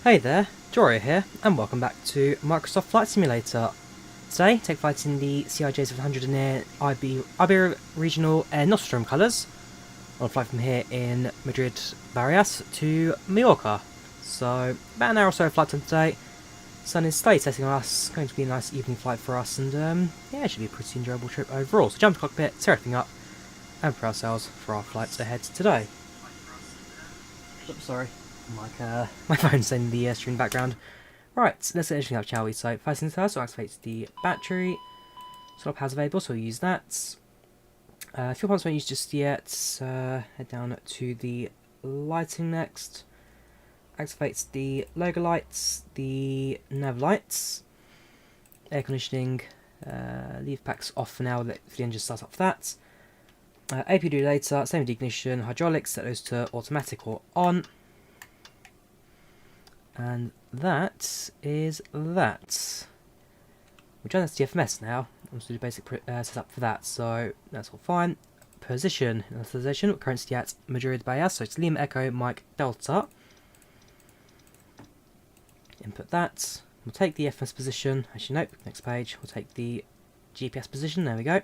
Hey there, Drawyah here, and welcome back to Microsoft Flight Simulator. Today, take flight in the CRJ-700 in Iberia Regional Air Nostrum colours. I'll fly from here in Madrid, Baleares to Mallorca. So, about an hour or so of flight time today. Sun is slowly setting on us, going to be a nice evening flight for us, and yeah, it should be a pretty enjoyable trip overall. So jump to cockpit, set everything up, and prepare ourselves for our flights ahead today. Oops, sorry. My phone's in the stream background. Right, let's get everything up, shall we? So, first things first, we'll activate the battery. Solar power's available, so we'll use that. Fuel pumps won't use just yet. Head down to the lighting next. Activate the logo lights, the nav lights. Air conditioning, leave packs off for now, let the engine start up for that. APU later, same with ignition, hydraulics, set those to automatic or on. And that is that. We're trying to TFMS now. I'm just doing a basic setup for that, so that's all fine. Position, initialization, we're currently at Madrid, Baleares, so it's Lima Echo Mike Delta. Input that. We'll take the FMS position. Actually, nope, next page. We'll take the GPS position, there we go.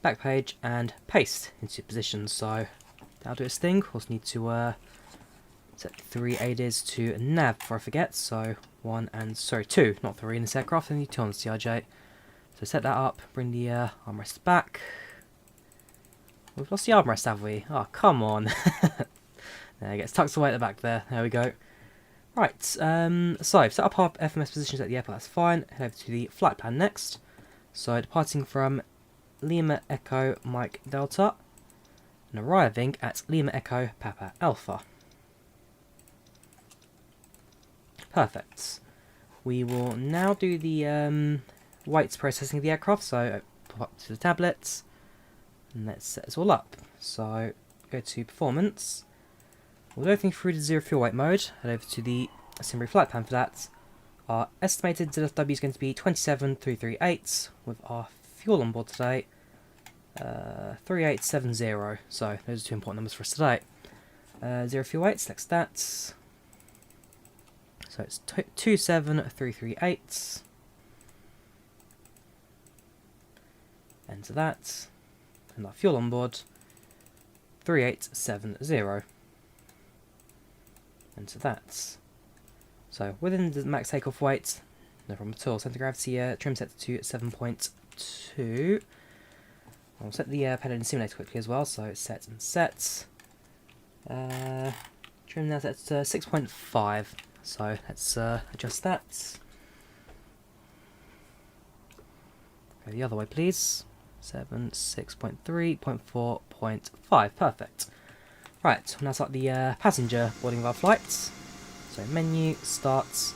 Back page and paste into position, so that'll do its thing. Also need to set 3 ADIs to nav before I forget, so 2, not 3 in this aircraft, I need 2 on the CRJ. So set that up, bring the armrest back. We've lost the armrest, have we? Oh, come on. There it gets tucked away at the back there, there we go. Right, so set up our FMS positions at the airport, that's fine. Head over to the flight plan next. So departing from Lima Echo Mike Delta and arriving at Lima Echo Papa Alpha. Perfect. We will now do the weights processing of the aircraft, so pop up to the tablets and let's set this all up. So go to performance, we'll do everything through to zero fuel weight mode, head over to the assembly flight plan for that. Our estimated ZFW is going to be 27,338 with our fuel on board today, 3870, so those are 2 important numbers for us today. Zero fuel weight, select that. So it's 27338. Enter that. And our fuel on board, 3870. Enter that. So within the max takeoff weight, no problem at all. Centre gravity trim set to 7.2. I'll set the pedal and simulator quickly as well, so it's set and set. Trim now set to 6.5. So let's adjust that. Go the other way, please. 6.3.4.5. Perfect. Right, we'll now start the passenger boarding of our flights. So menu, starts,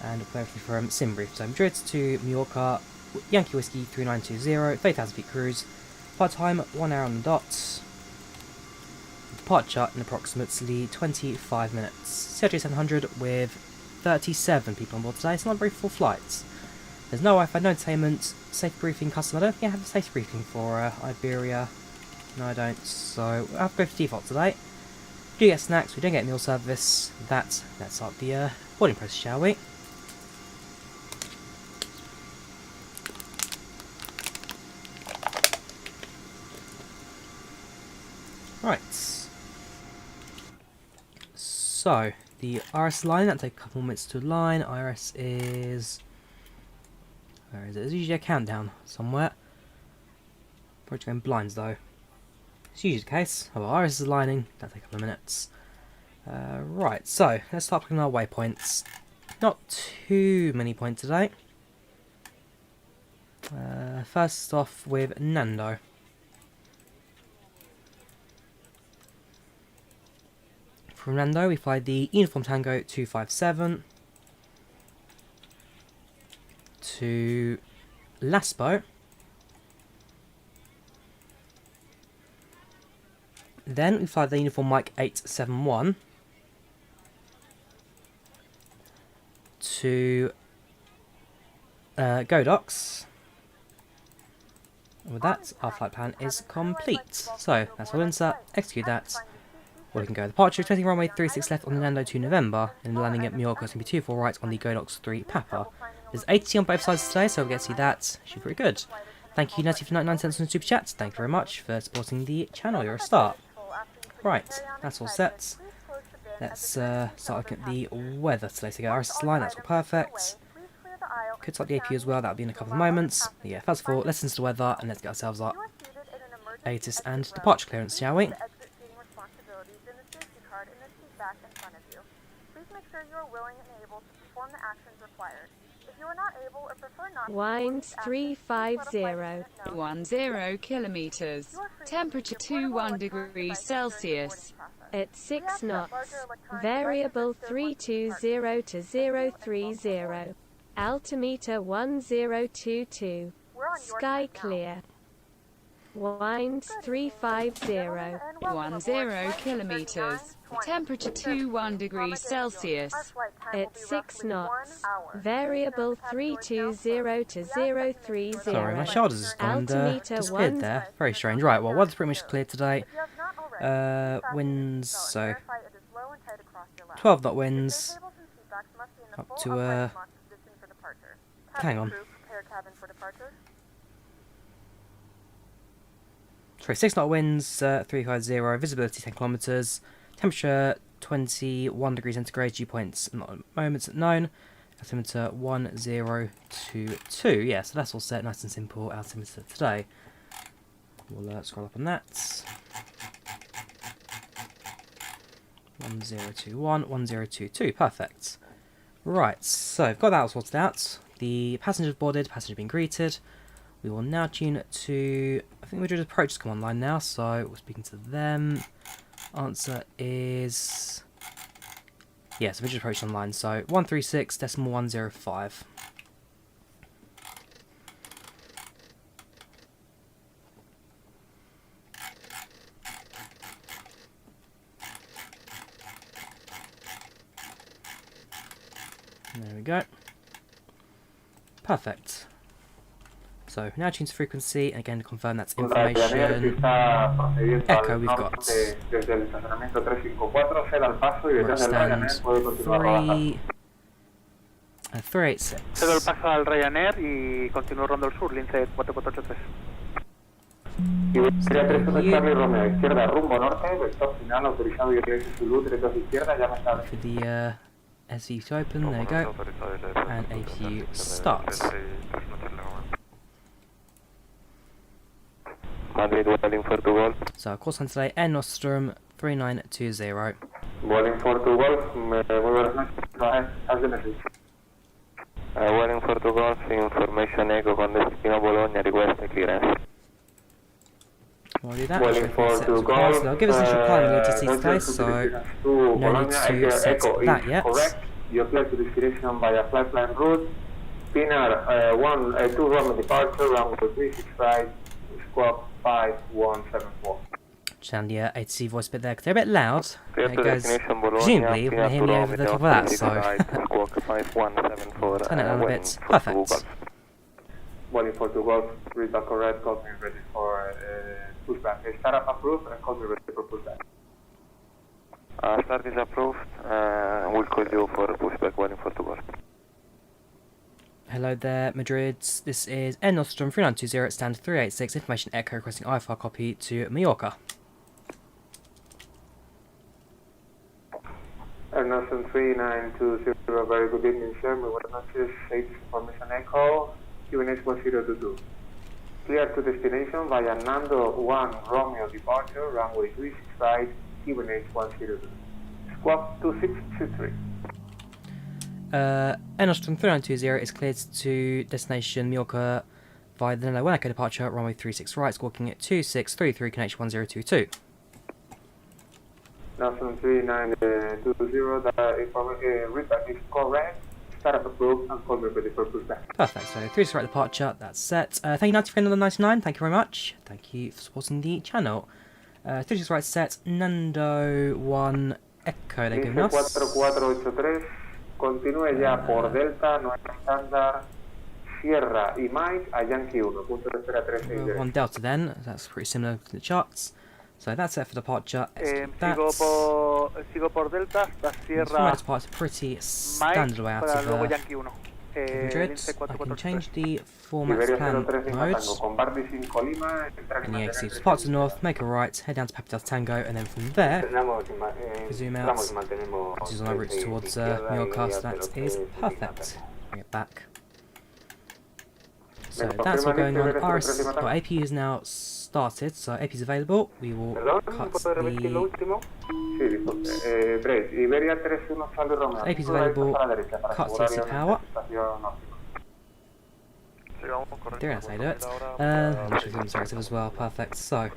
and we'll play everything from sim brief. So Madrid to Mallorca, Yankee Whiskey 3920, 30,000 feet cruise. Flight time 1 hour on the dot. Departure in approximately 25 minutes. CRJ-700 with 37 people on board today. It's not a very full flight. There's no Wi-Fi, no entertainment, safe briefing custom. I don't think I have a safe briefing for Iberia. No, I don't. So I'll have to go for default today. We do get snacks, we don't get meal service. Let's start the boarding process, shall we? Right. So, the RS line, that'll take a couple minutes to line. IRS is... where is it? There's usually a countdown somewhere. Probably going blinds though. It's usually the case. Oh, well, IRS is lining, that'll take a couple of minutes. Right, so, let's start putting our waypoints. Not too many points today. First off with Nando. From Nando, we fly the Uniform Tango 257 to Laspo. Then we fly the Uniform Mike 871 to Godox. And with that, our flight plan is complete. So that's all insert, execute that, Or we can go departure, 20 runway 36 left on the Nando to November, and landing at Mallorca is going to be 24 right on the Godox 3 Papa. There's 80 on both sides today, so we'll get to see that. Should be very good. Thank you, Natty, for 99 cents on the Super Chat. Thank you very much for supporting the channel. You're a star. Right, that's all set. Let's start looking at the weather today. So, go RSS line, that's all perfect. Could start the AP as well, that'll be in a couple of moments. But yeah, first of all, let's listen to the weather and let's get ourselves up ATIS and departure clearance, shall we? Wind 350. 10 kilometers. Temperature 21 degrees Celsius. At 6 knots. Variable 320 to 030. Altimeter 1022. Sky clear. Winds 350. 10 kilometers. Temperature 21 degrees Celsius. At 6 knots. Variable 320 to 030. Sorry, my shoulders has gone disappeared there. Very strange. Right, well, weather's pretty much clear today. Winds, so 12 knot winds. Up to hang on. Sorry, 6 knot winds, 350, visibility 10 kilometers. Temperature 21 degrees centigrade, dew points not at moments known. Altimeter 1022. Yeah, so that's all set, nice and simple altimeter today. We'll scroll up on that. 1021, 1022, perfect. Right, so we've got that all sorted out. The passengers boarded, passengers being greeted. We will now tune to, I think Madrid Approach has come online now, so we're speaking to them. Answer is, yes, Madrid Approach online, so 136.105. There we go. Perfect. So now change the frequency, and again to confirm that's information. Echo we've got. Where stand 386. Cedo el paso al Ryanair y continúo rondo al sur, lince 4483. Iberia 3 Charlie Romeo, izquierda, rumbo norte, vector final autorizado y Zulu, director izquierda, ya me está. For the SVU to open, there you go, and APU starts. Madrid, Welling for 2 Golf. So, course time today, Air Nostrum 3920. Welling for 2 Golf, muy buenas noches. Haz de message. Welling for 2 Golf, information echo con destino Bologna, request clearance. We'll do that. Welling for 2 Golf. They'll give us initial planning later today, so no need to set that yet. Correct. You apply to destination via flight plan route. Pinar 2 Romeo departure, runway 365, squawk 5174. And the ATC voice bit there, because they're a bit loud. It goes, presumably, you're going to hear me over the top of that, so turn it down a bit. Perfect. Welling for 2 Golf, read back correct, call me ready for pushback. Startup approved and call me ready for pushback. Start is approved, we'll call you for pushback, Welling for 2 Golf. Hello there, Madrid. This is Air Nostrum 3920 at stand 386. Information echo requesting IFR copy to Mallorca. Air Nostrum 3920, very good evening, sir. Muy buenas noches. 8 information echo, QNH 1022. Clear to destination via Nando 1 Romeo departure, runway 365, QNH 102. Squawk 2623. Air Nostrum 3920 is cleared to destination Mallorca via the Nando 1 Echo departure, runway 36 right, squawking at 2633 QNH 1022. Nostrum 3920, the readback is correct. Startup approved and call me ready for pushback. Perfect, so 36 right departure, that's set. Thank you, 90 for another 99, thank you very much. Thank you for supporting the channel. 36 right set, Nando 1 Echo, they're giving us. 4483. Continúe ya por Delta, no estándar, Sierra y Mike a Yankee 1, punto de espera 360. On Delta then, that's pretty similar to the charts. So that's it for departure. That. Sigo por Delta hasta For Sierra most parts, a pretty standard way out para of luego Yankee 1. Madrid. I can change the format to plan mode. In the AC, depart to the north, make a right, head down to Papa Delta Tango, and then from there, zoom out. This is on our route towards Mallorca, so that is perfect. Bring it back. So that's all going on. AP is now started, so AP is available. We will cut the... AP is available, cut CC power. They're going to say do it. I'm sure it's active as well, perfect. So,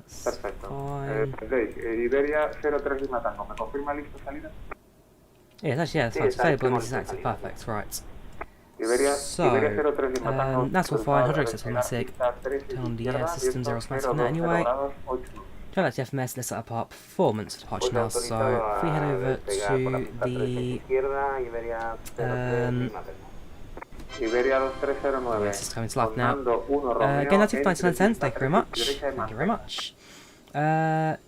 that's fine. Yeah, that's fine. It's available and this is active, perfect, right. So, that's all fine. Hydraulics set on the SIG. Turn on the air systems, aerosoft on that anyway. Turn out the FMS, let's set up our performance departure now. So, if we head over to the yes, it's coming to life now. Again, that's 99 cents. Thank you very much. Thank you very much. Flight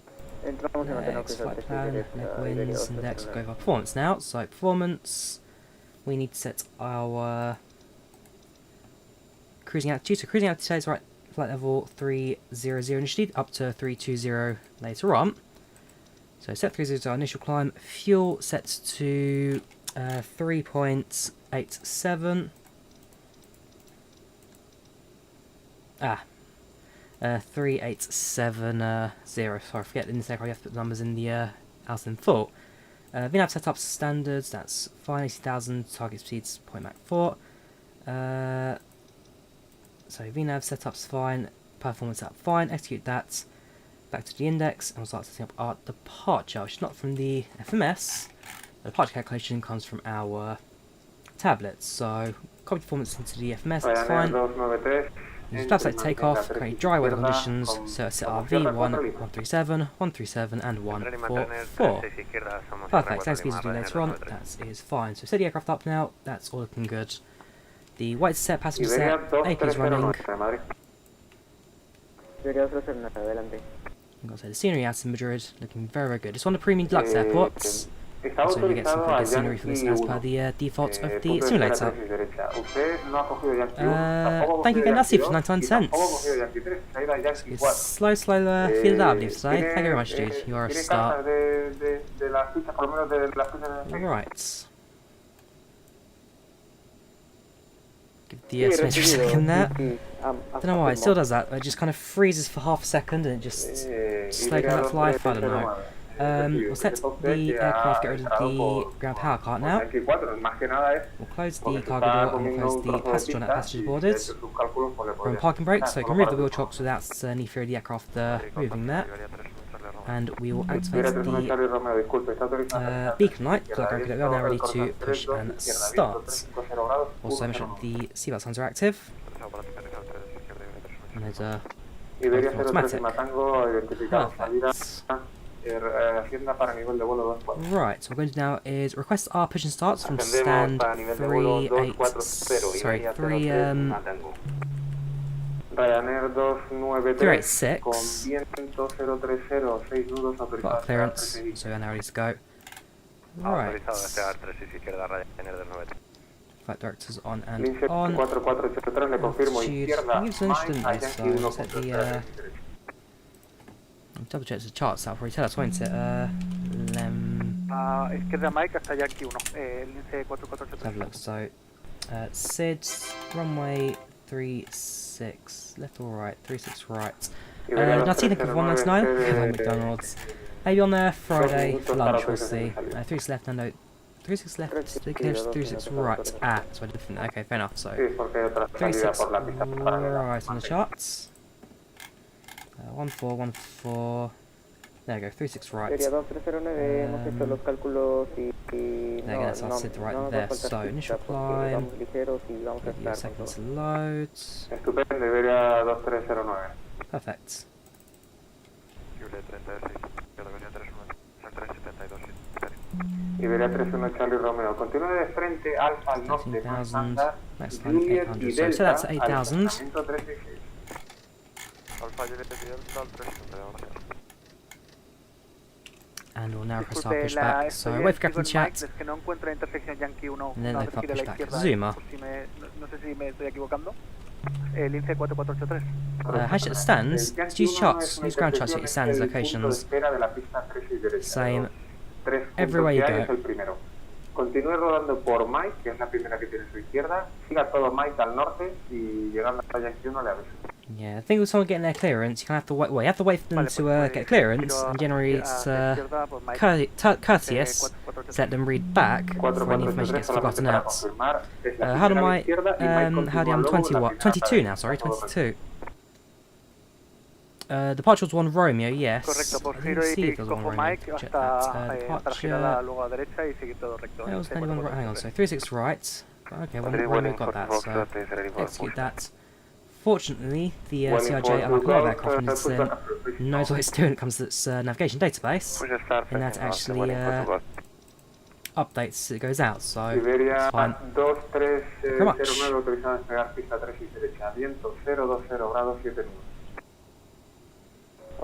plan, wins, index, we'll go for performance now. So, performance, we need to set our cruising altitude. So, cruising altitude is right, flight level 300 initially, up to 320 later on. So, set 300 to our initial climb. Fuel set to 3.87. 3870. Sorry, I forget in this aircraft you have to put the numbers in the out in full. VNAV setup standards, that's fine. 80,000 target speeds, point Mach 4. So VNAV setup's fine. Performance setup fine. Execute that. Back to the index, and we'll start setting up our departure, which is not from the FMS. The departure calculation comes from our tablets. So copy performance into the FMS, that's fine. Use flaps like takeoff, create dry weather conditions, so set our V1, 137, 137 and 144. Perfect, same speeds as we do later on, that is fine. So set the aircraft up now, that's all looking good. The white set, passenger set, AP is running. I've got to say the scenery out in Madrid, looking very, very good. It's one of the premium deluxe airports. So we get some pretty good scenery for this as per the default of the simulator. Thank you again, Nassi, for 99 cents. It's slow filled up, I believe today. Thank you very much, dude. You are a star. Right. Give the space for a second there. Don't know why, it still does that. It just kind of freezes for half a second and it just slow down that flight. I don't know. We'll set the aircraft, get rid of the ground power cart now. We'll close the cargo door and we'll close the passenger on that passenger boarded. We're on parking brake, so you can remove the wheel chocks without any fear of the aircraft moving there. And we will activate the beacon light, because we are now ready to push and start. Also, make sure that the seatbelt signs are active. And there's a automatic. Perfect. Right, so what we're going to do now is request our push and starts from stand 386. Got our clearance, so we're now ready to go. Right. Flight directors on and on. Altitude. I think it's an initial, didn't they? So we'll set the double check the charts, that'll probably tell us, won't it? Izquierda Mike hasta Yankee 1, lince 448. Let's have a look, so SID, runway 36, left or right, 36 right. Nothing of 199, McDonald's. Maybe on there, Friday, for lunch, we'll see. 36 left, and 36 left, 36 right. That's why I didn't. Okay, fair enough, so 36 right on the charts. 1414. There we go, 36 right. There again, that's our SID right there. So, initial climb. Give you a second to load. Perfect. Iberia 31 Charlie Romeo. Continúe de frente Alfa al norte. 13,000. Next climb 800. So, that's 8,000. And we'll now press our pushback. So wait for Captain Chat. And then open up PushbackZoomer. How it stands, just use charts, use ground charts to get your stands locations. Same everywhere you go. Continúe rodando por Mike, que es la primera que tiene a su izquierda. Siga todo Mike al norte y llegando a Yankee 1 le aviso. Yeah, I think with someone getting their clearance, you have to wait. Well, you have to wait for them to get clearance, and generally it's courteous to let them read back before any information gets forgotten out. How do I? I'm 22 now. Sorry, 22. Departure was 1 Romeo, yes. I didn't see if there was 1 Romeo. Check that. Departure. There was only 1 right. Hang on, so 36 right. Okay, 1 Romeo got that, so execute that. Fortunately, the CRJ, unlike a lot of aircraft in this knows what it's doing when it comes to its navigation database, and that actually updates as it goes out, so it's fine. Very much.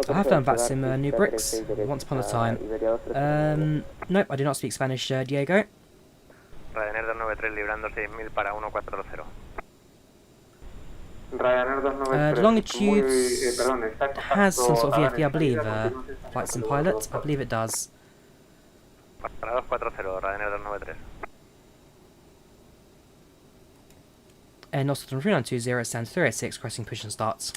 I have done VATSIM new bricks once upon a time. Nope, I do not speak Spanish, Diego. Ryanair 293 librando 6000 para 140. The longitude has some sort of VFD, I believe, FlightSim pilot, I believe it does. Para 240, Ryanair 293. Air Nostrum 3920, stands 386, crossing push and starts.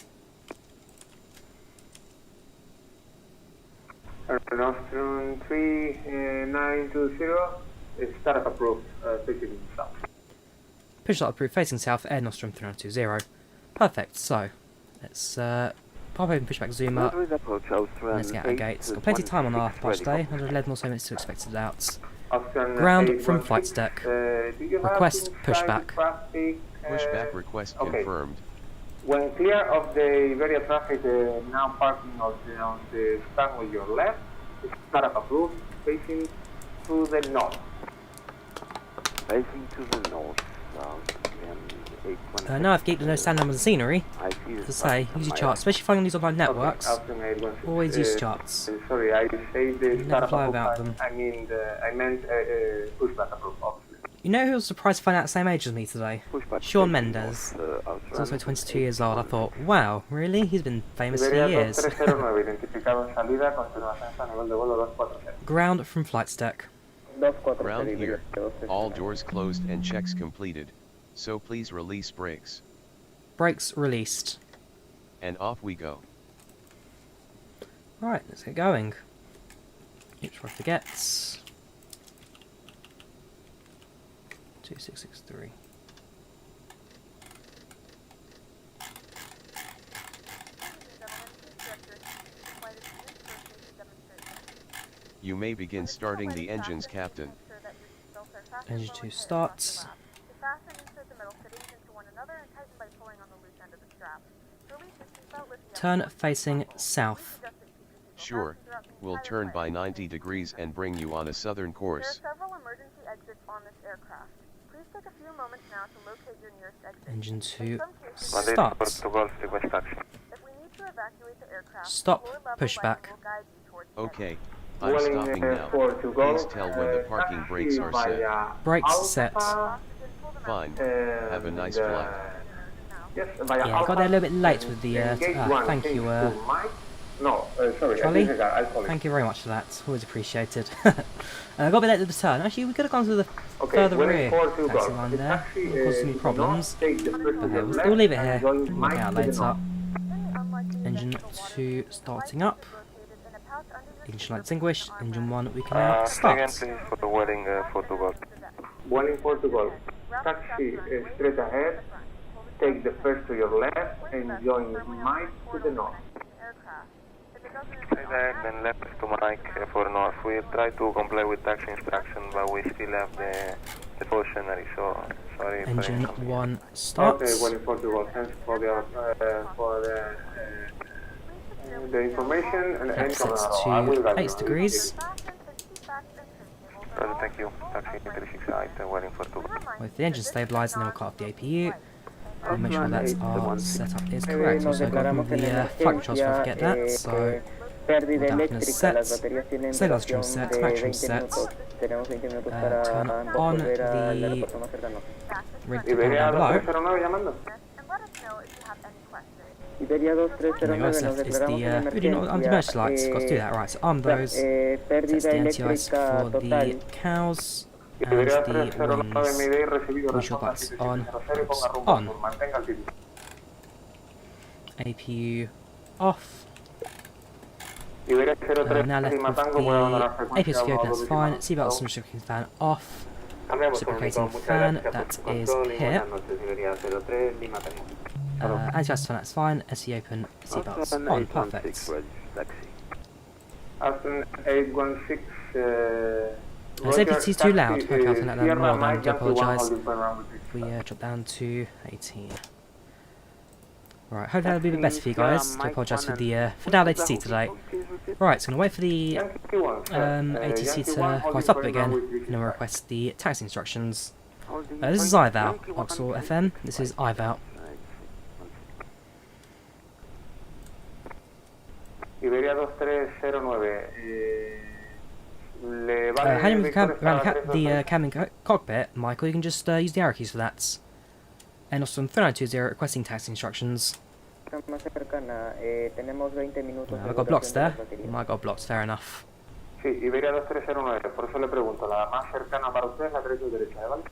Air Nostrum 3920, startup approved, facing south. Push start approved, facing south, Air Nostrum 3920. Perfect, so let's pop open PushbackZoomer. Let's get out of gates. Got plenty of time on our departure day, 111 or so minutes to expect it out. Ground from flight deck. Request pushback. Pushback request confirmed. When clear of the Iberia traffic, now parking on the stand with your left, startup approved, facing to the north. Facing to the north. Now I've geeked the no stand numbers and scenery. As I say, use your charts, especially flying on these online networks. Always use charts. Sorry, I say the Never fly without them. I meant pushback approved, obviously. You know who was surprised to find out the same age as me today? Sean Mendes. He's also 22 years old. I thought, wow, really? He's been famous for years. Ground from flight deck. Ground here. All doors closed and checks completed. So please release brakes. Brakes released. And off we go. Alright, let's get going. Oops, before I forget. 2663. You may begin starting the engines, Captain. Engine 2 starts. Turn facing south. Sure, we'll turn by 90 degrees and bring you on a southern course. There are several emergency exits on this aircraft. Please take a few moments now to locate your nearest exit. Engine 2 starts. If we need to evacuate the aircraft, Stop pushback. Okay, I'm stopping now. Please tell when the parking brakes are set. Brakes set. Fine. Have a nice flight. Yeah, I got there a little bit late with the, thank you, Charlie. Thank you very much for that, always appreciated. I got a bit late to the turn. Actually, we could have gone to the further rear taxi line there. It caused some problems. Okay, we'll leave it here. We'll work it out later. Engine 2 starting up. Ignition light extinguished. Engine 1 we can now start. For the Welling 4 taxi straight ahead. Take the first to your left and join Mike to the north. Then left to Mike for north. We try to comply with taxi instruction, but we still have the cautionary, so sorry. Engine 1 starts. Okay, Welling 4 thanks for the information and Exits to 8 degrees. Thank you. Taxi 36 Welling 4 With the engine stabilised, and then we'll cut off the APU. and make sure that our setup is correct. Also got to the flight controls, don't forget that. So dampener set, stabilizer trim set, back trim set, turn on the rig to down below. And the Aerosoft is the really not anti-emergency lights, got to do that, right, so arm those, sets the anti-ice for the cows, and the wings, windshield lights on, APU off. Now left with the APS open, that's fine, seatbelt reciprocating fan off, reciprocating fan, that is here. Anti-ice fan, that's fine, SE open, seatbelts on, perfect. Aston 816, This APT is too loud, okay, I'll turn that down more, I do apologise. If we drop down to 18. Right, hopefully that'll be a bit better for you guys. I apologise for the ATC today. Right, so I'm going to wait for the ATC to rise up again, and then we'll request the taxi instructions. This is IVAO, Oxford FM, this is IVAO. Iberia 2309. How do you move around the cabin cockpit, Michael? You can just use the arrow keys for that. And also on 3920 requesting taxi instructions. I've got blocks there. I got blocks, fair enough. Sí, Iberia 2309, por eso le pregunto, la más cercana para usted es la derecha o derecha, ¿vale?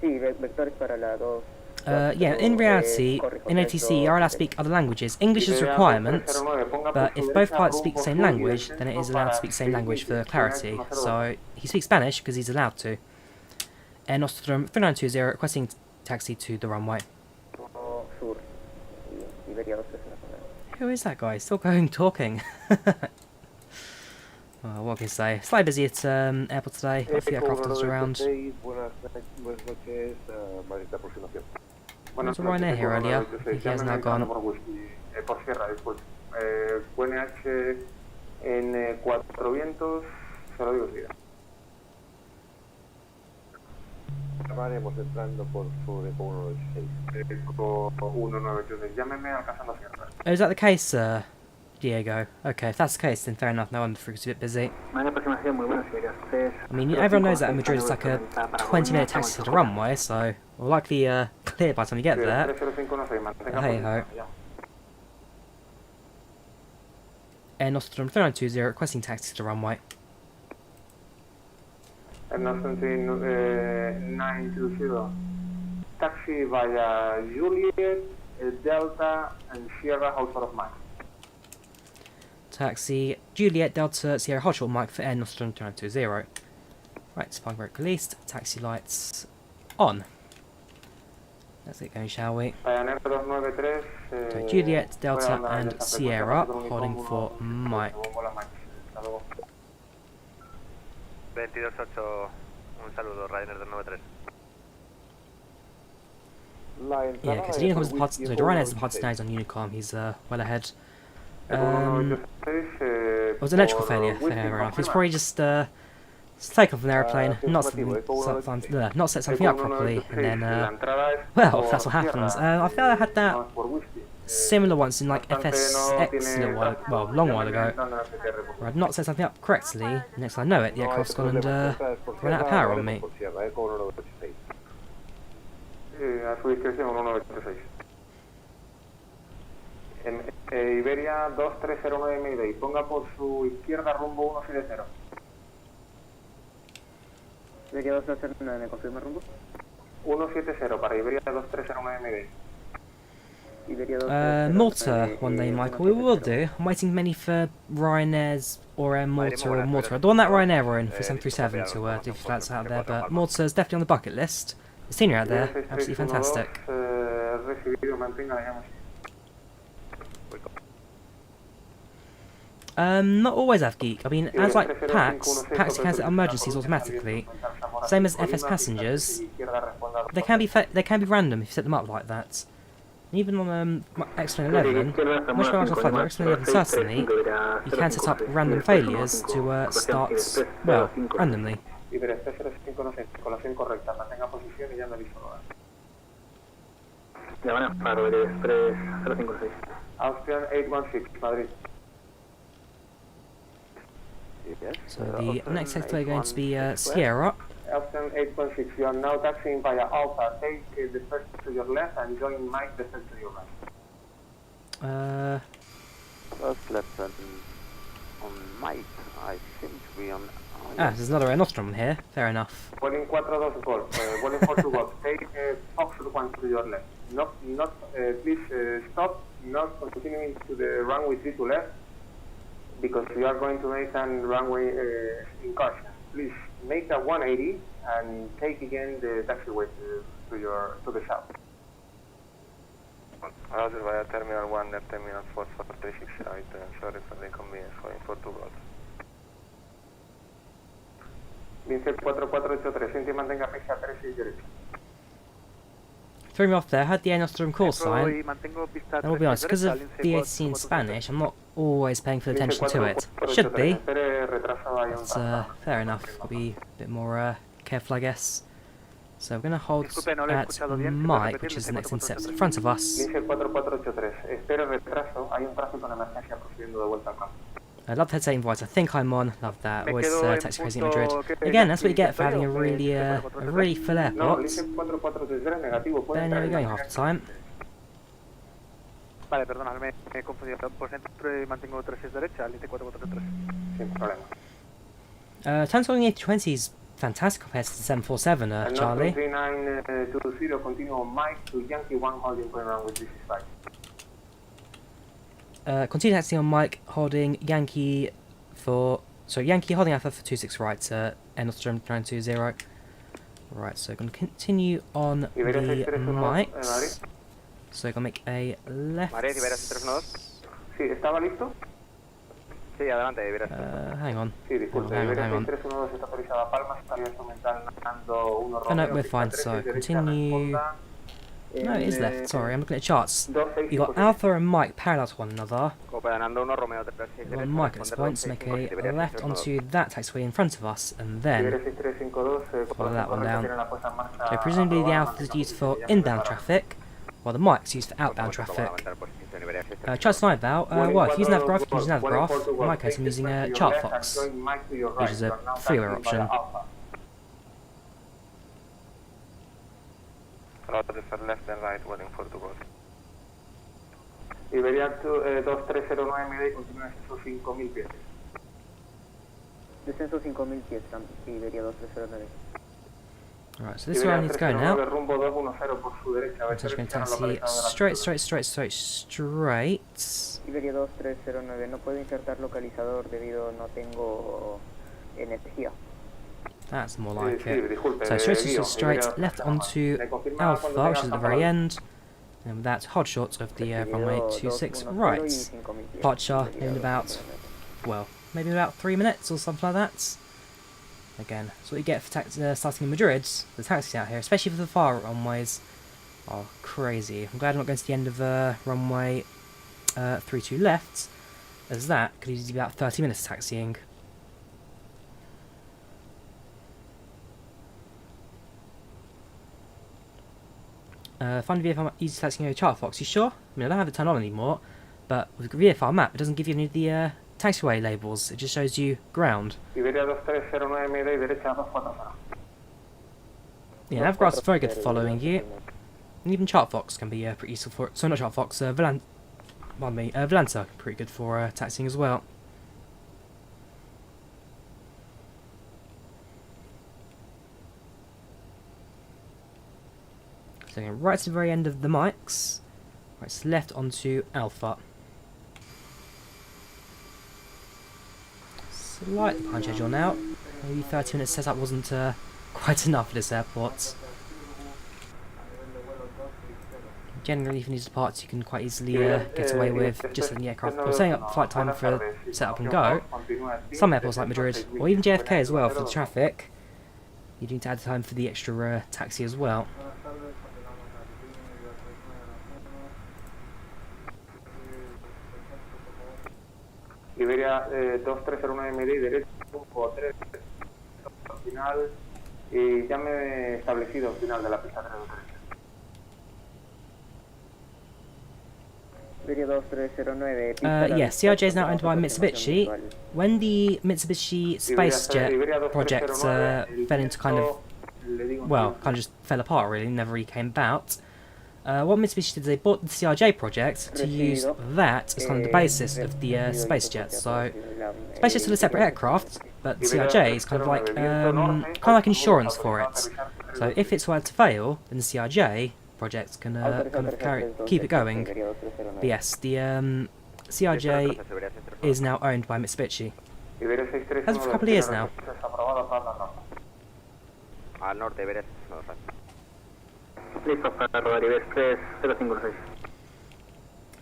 Sí, vectores para la 2. Yeah, in reality, in ATC, you are allowed to speak other languages. English is a requirement, but if both pilots speak the same language, then it is allowed to speak the same language for clarity. So, he speaks Spanish because he's allowed to. Air Nostrum 3920 requesting taxi to the runway. Who is that guy? Still going talking. Oh, what can I say? Slightly busy at airport today, got a few aircraft around. There was a Ryanair here earlier, I think he has now gone. Acabaremos entrando por sobre 196. Llámeme al casa de la sierra. Is that the case, Diego? Okay, if that's the case, then fair enough. No wonder the freak's a bit busy. I mean, everyone knows that in Madrid it's like a 20-minute taxi to the runway, so we'll likely clear by the time you get there. Hey ho. Air Nostrum 3920 requesting taxi to the runway. Air Nostrum 920. Taxi via Juliet, Delta, and Sierra Hotel of Mike. Taxi Juliet Delta Sierra Hotel Mike for Air Nostrum 3920. Right, spark brake released, taxi lights on. Let's get going, shall we? So Juliet, Delta, and Sierra holding for Mike. 22.8, un saludo, Ryanair 293. Yeah, okay, so Unicom's the parts, so Ryanair's the parts now, he's on Unicom, he's well ahead. It was an electrical failure, fair enough. He's probably just taken off an airplane, not set something up properly, and then, well, that's what happens. I feel I had that similar once in like FSX a little while, well, a long while ago, where I'd not set something up correctly, next time I know it, the aircraft's gone and run out of power on me. Iberia 2309 Mayday, ponga por su izquierda rumbo 170. Iberia 2309, ¿me confirma rumbo? 170 para Iberia 2309 Mayday. Malta one day, Michael, we will do. I'm waiting mainly for Ryanair's or Malta or Malta. The one that Ryanair were in for 737 to do flights out there, but Malta's definitely on the bucket list. The scenery out there, absolutely fantastic. Not always Avgeek. I mean, as like PACX can set emergencies automatically. Same as FS passengers. They can be random if you set them up like that. Even on X11, much more like X11 certainly, you can set up random failures to start, well, randomly. Iberia 3056, colación correcta, mantenga posición y llame al ISO. Llaman a Iberia 3056. Austrian 816, Madrid. So the next sector is going to be Sierra. Austrian 816, you are now taxiing via Alpha. Take the first to your left and join Mike the third to your right. First left on Mike, I think we on... There's another Air Nostrum here. Fair enough. Boeing 42 Golf, Boeing 42 Golf. Take Foxtrot 1 to your left. Please stop, not continuing to the runway 3 to left, because we are going to make a runway incursion. Please make a 180 and take again the taxiway to the south. Roger, via Terminal 1, left Terminal 4, 436 right, sorry for the inconvenience, going for 2 Golf. Vincent 4483, siente y mantenga pista 3 y derecha. Threw me off there. Had the Air Nostrum call sign. And I'll be honest, because of the ATC in Spanish, I'm not always paying full attention to it. Should be. But fair enough. I'll be a bit more careful, I guess. So we're going to hold at Mike, which is the next intercept in front of us. I love the headset invite. I think I'm on. Love that. Always taxi crazy in Madrid. Again, that's what you get for having a really full airport. But anyway, we're going half the time. Vale, perdona, me he confundido. Por centro mantengo 36 derecha, línea 443. Sin problema. Times on the A220 is fantastic compared to the 747, Charlie. 3920, continue on Mike to Yankee 1 holding point around with this is 5. Continue taxiing on Mike, holding Yankee for... Sorry, Yankee holding Alpha for 26 right, Air Nostrum 920. Right, so going to continue on the mics. So going to make a left... Madrid, Iberia 312. Sí, ¿estaba listo? Sí, adelante, Iberia. Hang on. Sí, disculpe, Iberia 312 está autorizada a Palma, está instrumental dando 1 Romeo. Oh no, we're fine, so continue... No, it is left, sorry, I'm looking at charts. You've got Alpha and Mike parallel to one another. You've got Mike at this point, so make a left onto that taxiway in front of us, and then follow that one down. So presumably the Alpha is used for inbound traffic, while the Mike's used for outbound traffic. Charts and IVAO, well, if you use Navgraph, you can use Navgraph. In my case, I'm using ChartFox, which is a freeware option. Left and right, waiting for 2 Golf. Iberia 2309 Midday, continúa descenso 5000 pies. Descenso 5000 pies, Iberia 2309. Alright, so this is where I need to go now. Rumbo 210 por su derecha. So I'm just going to taxi straight. Iberia 2309, no puedo insertar localizador debido no tengo energía. That's more like it. So straight, left onto Alpha, which is at the very end. And with that, hard short of the runway 26 right. Departure in about, well, maybe about 3 minutes or something like that. Again, that's what you get for starting in Madrid. The taxis out here, especially for the far runways, are crazy. I'm glad I'm not going to the end of runway 32 left, as that could easily be about 30 minutes taxiing. Find a VFR easy taxiing over ChartFox. You sure? I mean, I don't have it turned on anymore, but with the VFR map, it doesn't give you any of the taxiway labels. It just shows you ground. Yeah, Navgraph's very good for following you, and even ChartFox can be pretty useful for it. So not ChartFox, Volanta, pretty good for taxiing as well. So right to the very end of the mics, right left onto Alpha. Slightly behind schedule now. Maybe 30 minutes setup wasn't quite enough for this airport. Generally, if you need parts, you can quite easily get away with just letting the aircraft, or setting up flight time for setup and go. Some airports like Madrid, or even JFK as well for the traffic, you need to add time for the extra taxi as well. Iberia 2309 MD, derecho, final y ya me he establecido al final de la pista 323. Yes, CRJ is now owned by Mitsubishi. When the Mitsubishi SpaceJet project fell into kind of, well, kind of just fell apart really, never really came about, what Mitsubishi did is they bought the CRJ project to use that as kind of the basis of the SpaceJet. So SpaceJet's still a separate aircraft, but CRJ is kind of like insurance for it. So if it's were to fail, then the CRJ project's can kind of keep it going. But yes, the CRJ is now owned by Mitsubishi. Has for a couple of years now.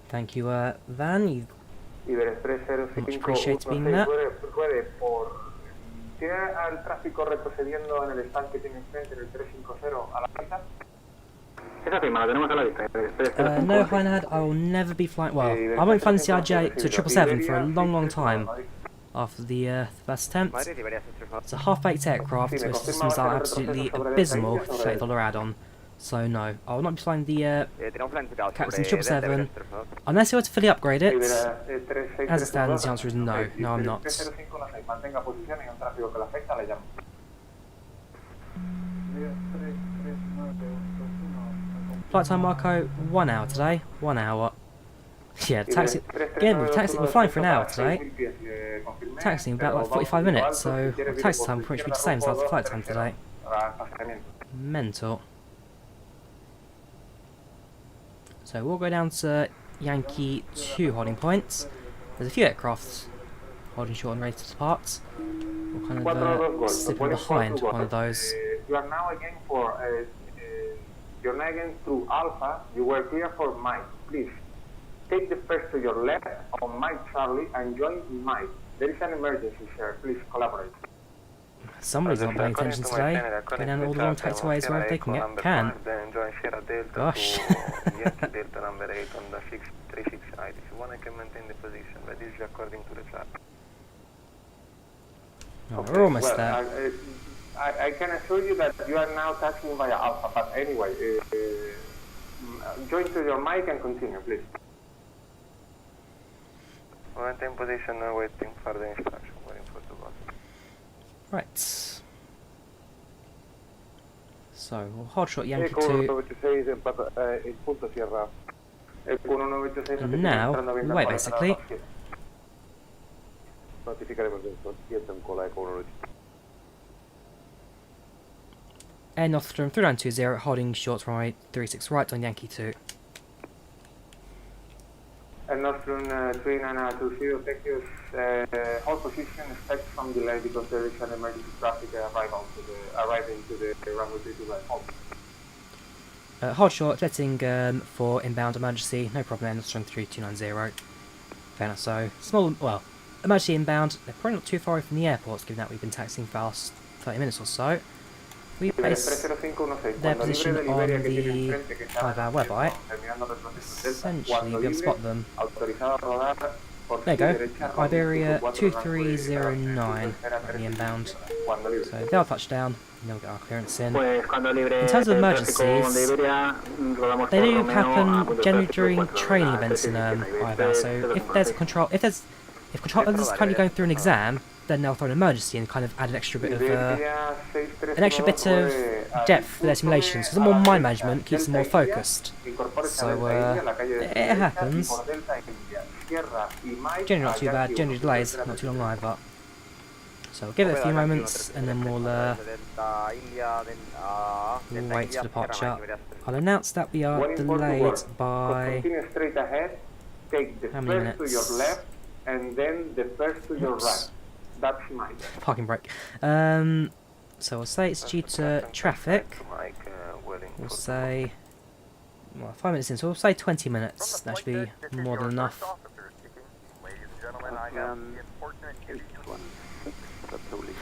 Thank you, Van. You much appreciate being there. ¿Tiene al tráfico retrocediendo en el stand que tiene enfrente en el 350 a la pista? No, Heinad, I will never be flying. Well, I won't fly the CRJ to 777 for a long time after the first attempt. It's a half-baked aircraft, so its systems are absolutely abysmal for the $30 add-on. So no, I will not be flying the Captain 777 unless you were to fully upgrade it. As it stands, the answer is no. No, I'm not. Flight time, Marco, 1 hour today. 1 hour. Yeah, the taxi. Again, we're flying for an hour today. Taxiing about like 45 minutes, so taxi time will pretty much be the same as the flight time today. Mental. So we'll go down to Yankee 2 holding points. There's a few aircrafts holding short and ready to depart. We'll kind of slip in behind one of those. You are now again for. You're now again through Alpha. You were clear for Mike. Please take the first to your left on Mike Charlie and join Mike. There is an emergency, sir. Please collaborate. Somebody's not paying attention today. Go down all the wrong taxiways wherever they can. Gosh. Oh, we're almost there. I can assure you that you are now taxiing via Alpha, but anyway, join to your mic and continue, please. Maintain position, waiting for the instruction, waiting for the bus. Right. So, we'll hold short Yankee 2. And now, we wait basically. Air Nostrum 3920 holding short runway 36 right on Yankee 2. Air Nostrum 3920, take your hold position, expect some delay because there is an emergency traffic arriving to the runway 32 right. Hold short, letting for inbound emergency, no problem. Air Nostrum 3290. Fair enough. So, small, well, emergency inbound. They're probably not too far away from the airports, given that we've been taxiing for the last 30 minutes or so. We base their position on the IVAO website. Essentially, we'll be able to spot them. There you go, Iberia 2309 at the inbound. So they'll touch down, and they'll get our clearance in. In terms of emergencies, they do happen generally during training events in IVAO. So if there's a control, if control is currently going through an exam, then they'll throw an emergency and kind of add an extra bit of depth to their simulations. Because the more mind management keeps them more focused. So it happens. Generally not too bad. Generally delays not too long either. So we'll give it a few moments and then we'll wait for departure. I'll announce that we are delayed by how many minutes? And then the first to your right. That's mine. Parking brake. So we'll say it's due to traffic. We'll say, well, 5 minutes in, so we'll say 20 minutes. That should be more than enough.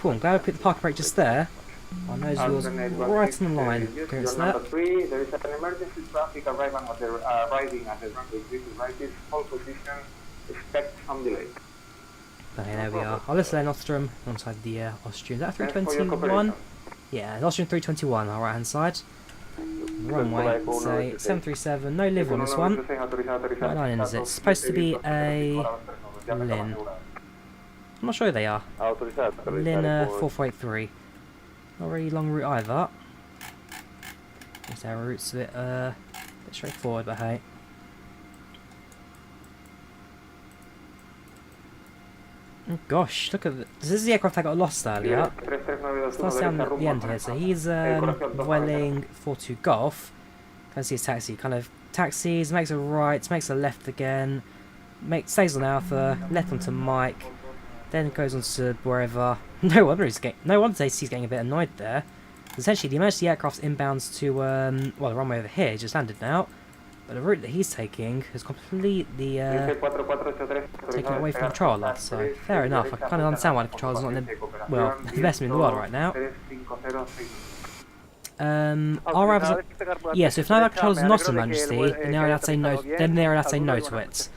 Cool, I'm glad I put the parking brake just there. Our nose was right on the line. Clearance there. There is an emergency traffic arriving at the runway 32 right. This whole position. Expect some delay. Okay, there we are. Our little Air Nostrum alongside the Austrian. Is that 321? Yeah, Austrian 321 on our right hand side. Runway, say 737, no liver on this one. What line is it? It's supposed to be a Lin. I'm not sure who they are. Lin 4483. Not really long route either. Guess our route's a bit straightforward, but hey. Oh gosh, look at this. This is the aircraft that got lost earlier. It's lost down at the end here, so he's Vueling 42 Golf. Can see his taxi. Kind of taxis, makes a right, makes a left again, stays on Alpha, left onto Mike, then goes on to wherever. No wonder he's getting a bit annoyed there. Essentially, the emergency aircraft's inbounds to well, the runway over here just landed now. But the route that he's taking is completely taken away from the controller, so fair enough. I kind of understand why the controller's not in the, well, the best in the world right now. Yeah, so if neither controller's not in emergency, then they're allowed to say no. Then they're allowed to say no to it.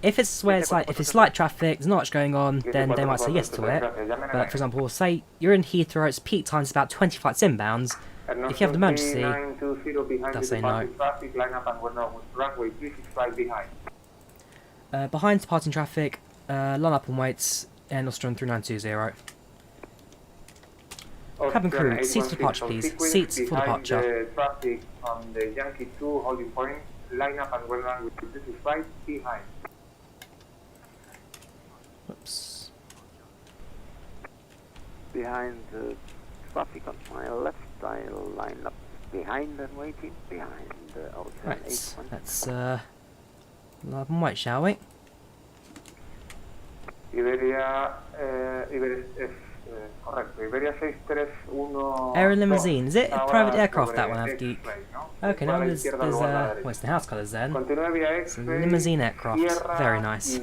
If it's where it's like, if it's light traffic, there's not much going on, then they might say yes to it. But for example, say you're in Heathrow, it's peak times about 20 flights inbounds. If you have an emergency, they'll say no. Behind departing traffic, line up and wait, Air Nostrum 3920. Cabin crew, seats for departure please, seats for departure. Traffic on the Yankee 2 holding point, line up and run runway 265 behind. Oops. Behind the traffic on my left, I'll line up behind and waiting behind the hotel. Right, let's line up and wait, shall we? Iberia, correcto. Iberia 631. Aero limousine, is it a private aircraft that one, Geek? Okay, now there's what's the house colours then? It's a limousine aircraft, very nice.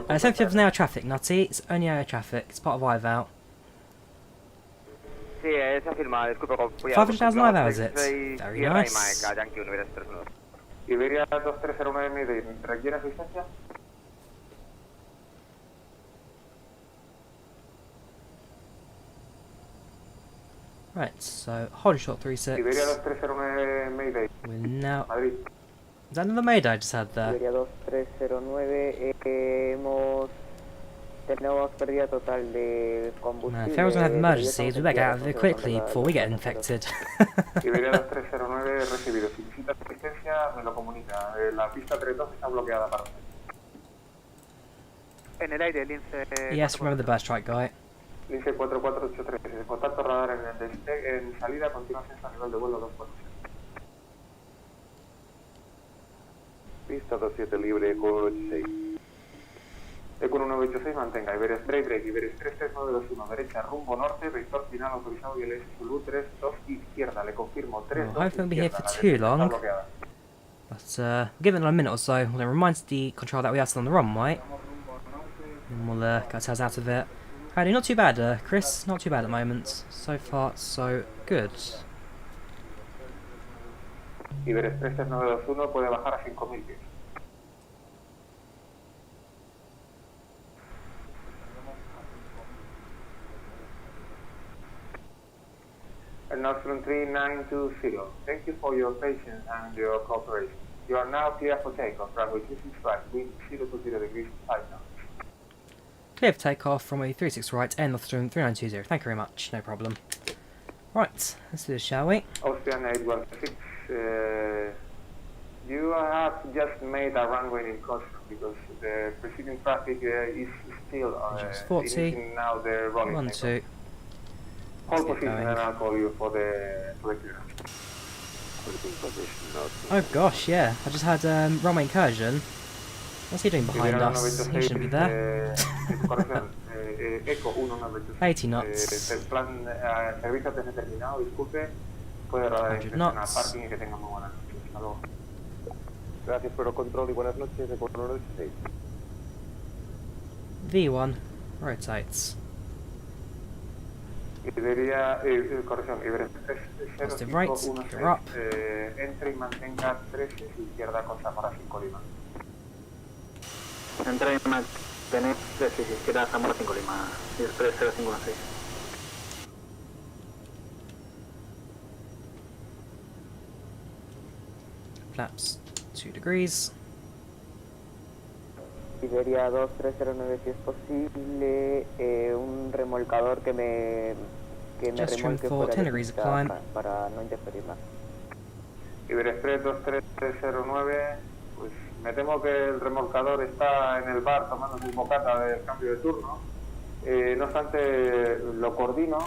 Essentially there's now traffic, Nutty, it's only air traffic, it's part of IVAO. 500,000 IVAO is it? Very nice. Iberia 2309 Mayday, ¿requiere asistencia? Right, so hold short 36. Iberia 2309 Mayday. We're now. Madrid. Is that another Mayday I just had there? Iberia 2309, tenemos pérdida total de combustible. Man, if everyone's gonna have emergencies, we better get out of here quickly before we get infected. Iberia 2309 recibido. Si necesita asistencia, me lo comunica. La pista 32 está bloqueada para usted. En el aire, lince. Yes, remember the burst strike guy. Lince 4483. Contacto radar en salida, continua ascenso a nivel de vuelo 247. Pista 27 libre, Eco 86. Eco 1986 mantenga. Iberia Straight Break, Iberia 33921, derecha, rumbo norte, vector final autorizado y el Zulu 32 izquierda. Le confirmo 32 I won't be here for too long. But given a minute or so, we'll remind the control that we are still on the runway. And we'll get ourselves out of it. Howdy, not too bad, Chris. Not too bad at the moment. So far, so good. Iberia 33921 puede bajar a 5000 pies. Air Nostrum 3920. Thank you for your patience and your cooperation. You are now clear for takeoff. Runway 265, wind 020 degrees 5 knots. Clear for takeoff, runway 36 right, Air Nostrum 3920. Thank you very much, no problem. Right, let's do this, shall we? Austrian 816, you have just made a runway in caution because the preceding traffic is still now the rolling. 1, 2. Hold position and I'll call you for the clearance. Oh gosh, yeah, I just had runway incursion. What's he doing behind us? He shouldn't be there. 80 knots. 100 knots. Gracias por el control y buenas noches, Eco 186. V1 rotates. Iberia, corrección, Iberia 3 Positive right, you're up. Entre y mantenga 13 izquierda cosa para 5 Lima. Entre y Tenéis 366, que era Zamora 5 Lima, 30516. Flaps 2 degrees. Iberia 2309, si es posible, un remolcador que me Just trim remolque for fuera 10 de degrees of pista climb. para no interferir más. Iberia Express 2309, pues me temo que el remolcador está en el bar tomando su bocata del cambio de turno. No obstante, lo coordino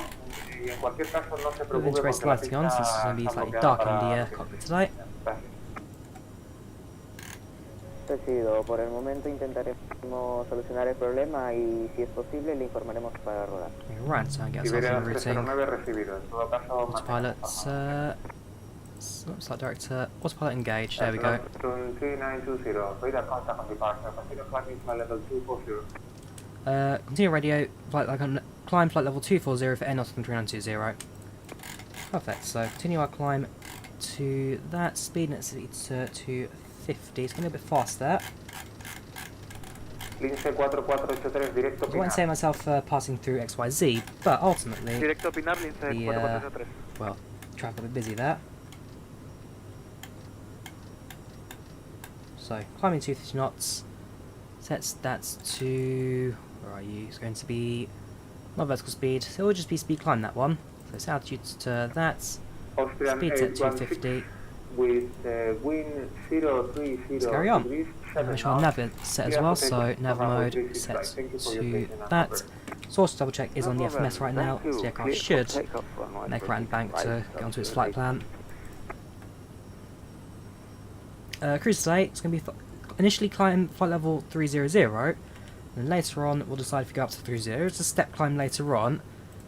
y en cualquier caso no se preocupe Integrated porque la lighting on, so this is pista going to be está slightly bloqueada dark on the para... cockpit today. Gracias. Recibido, por el momento intentaremos solucionar el problema y si es posible le informaremos para rodar. Right, so I get ourselves Iberia on the routing. 309 recibido, en todo caso... Autopilot, flight director, autopilot engaged, there we go. 3920, radar contact on departure, continue climbing flight level 240. Continue radio, climb flight level 240 for Air Nostrum 3920. Perfect, so continue our climb to that speed, and it's to 250. It's going to be a bit fast there. Lince 4483, directo I wouldn't say myself passing through XYZ, but ultimately, Directo Pinar, Lince the, 4483. well, traffic a bit busy there. So, climbing 250 knots, sets that to, where are you? It's going to be, not vertical speed, it will just be speed climb that one. So it's altitude to that, Austrian speed at 250. With wind 030 Let's carry on. degrees, Make sure our nav is set as well, so nav mode set to that. Source double check is on the FMS right now, so the aircraft should make a right and bank to get onto its flight plan. Cruise today, it's going to be initially climb flight level 300, and later on we'll decide if we go up to 30. It's a step climb later on.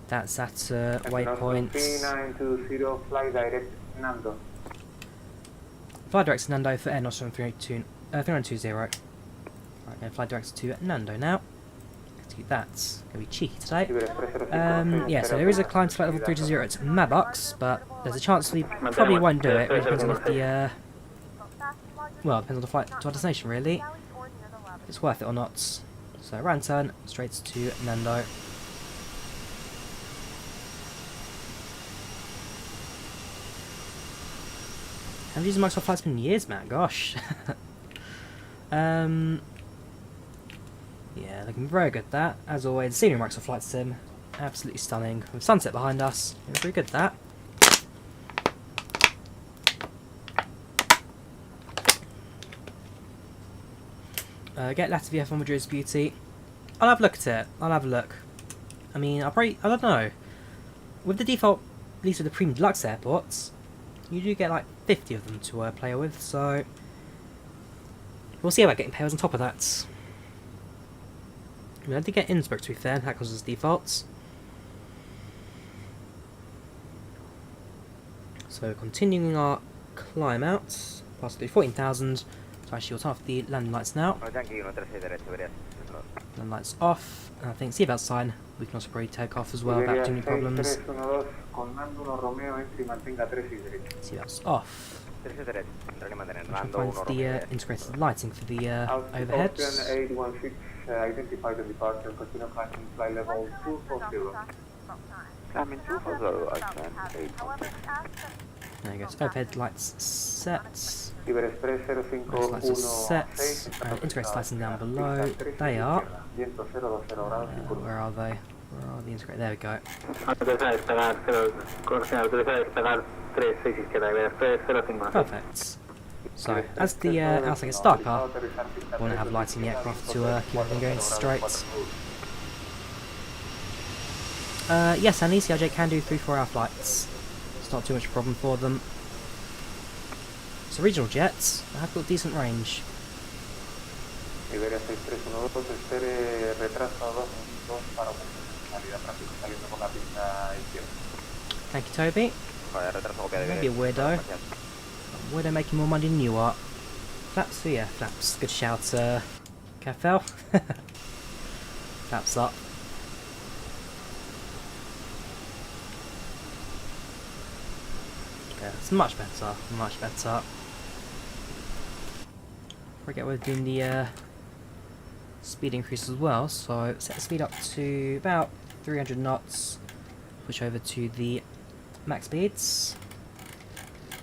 That's at waypoint 3920, fly direct Nando. Fly direct to Nando for Air Nostrum 3920. Right, going to fly direct to Nando now. That's going to be cheeky today. Yeah, so there is a climb to flight level 320 at Madbox, but there's a chance we probably won't do it. It depends on if the well, it depends on the flight to our destination really. If it's worth it or not. So round turn, straight to Nando. I haven't used Microsoft Flight Sim in years, man. Gosh. Yeah, looking very good. That, as always, scenery Microsoft Flight Sim, absolutely stunning. With sunset behind us, it's very good. That. Get Latvia from Madrid's beauty. I'll have a look at it. I'll have a look. I mean, I don't know. With the default, at least with the premium deluxe airports, you do get like 50 of them to play with, so we'll see about getting pairs on top of that. I mean, I did get Innsbruck to be fair, that causes defaults. So continuing our climb out, past the 14,000, so actually we'll turn off the landing lights now. Landing lights off, and I think see about sign, we can also probably take off as well without too many problems. See that's off. Which will find the integrated lighting for the overheads. Identify the departure, continue climbing flight level 240. Climbing 240, I can 816. There you go, so overhead lights set. Iberia Express 0517, Lights are set, and integrated lighting down below. They are. Where are they? Where are the integrated? There we go. Perfect. So, as the outside gets darker, I want to have lighting the aircraft to keep everything going straight. Yes, and the CRJ can do 3-4 hour flights. It's not too much of a problem for them. So regional jets, I have got decent range. Iberia 6312, espere retraso 2 minutos para salida tráfico saliendo por la pista izquierda. Thank you, Toby. Maybe a weirdo. Weirdo making more money than you are. Flaps, oh yeah, flaps. Good shout, Cafel. Flaps up. Yeah, it's much better, much better. Forget we're doing the speed increase as well, so set the speed up to about 300 knots, switch over to the max speeds,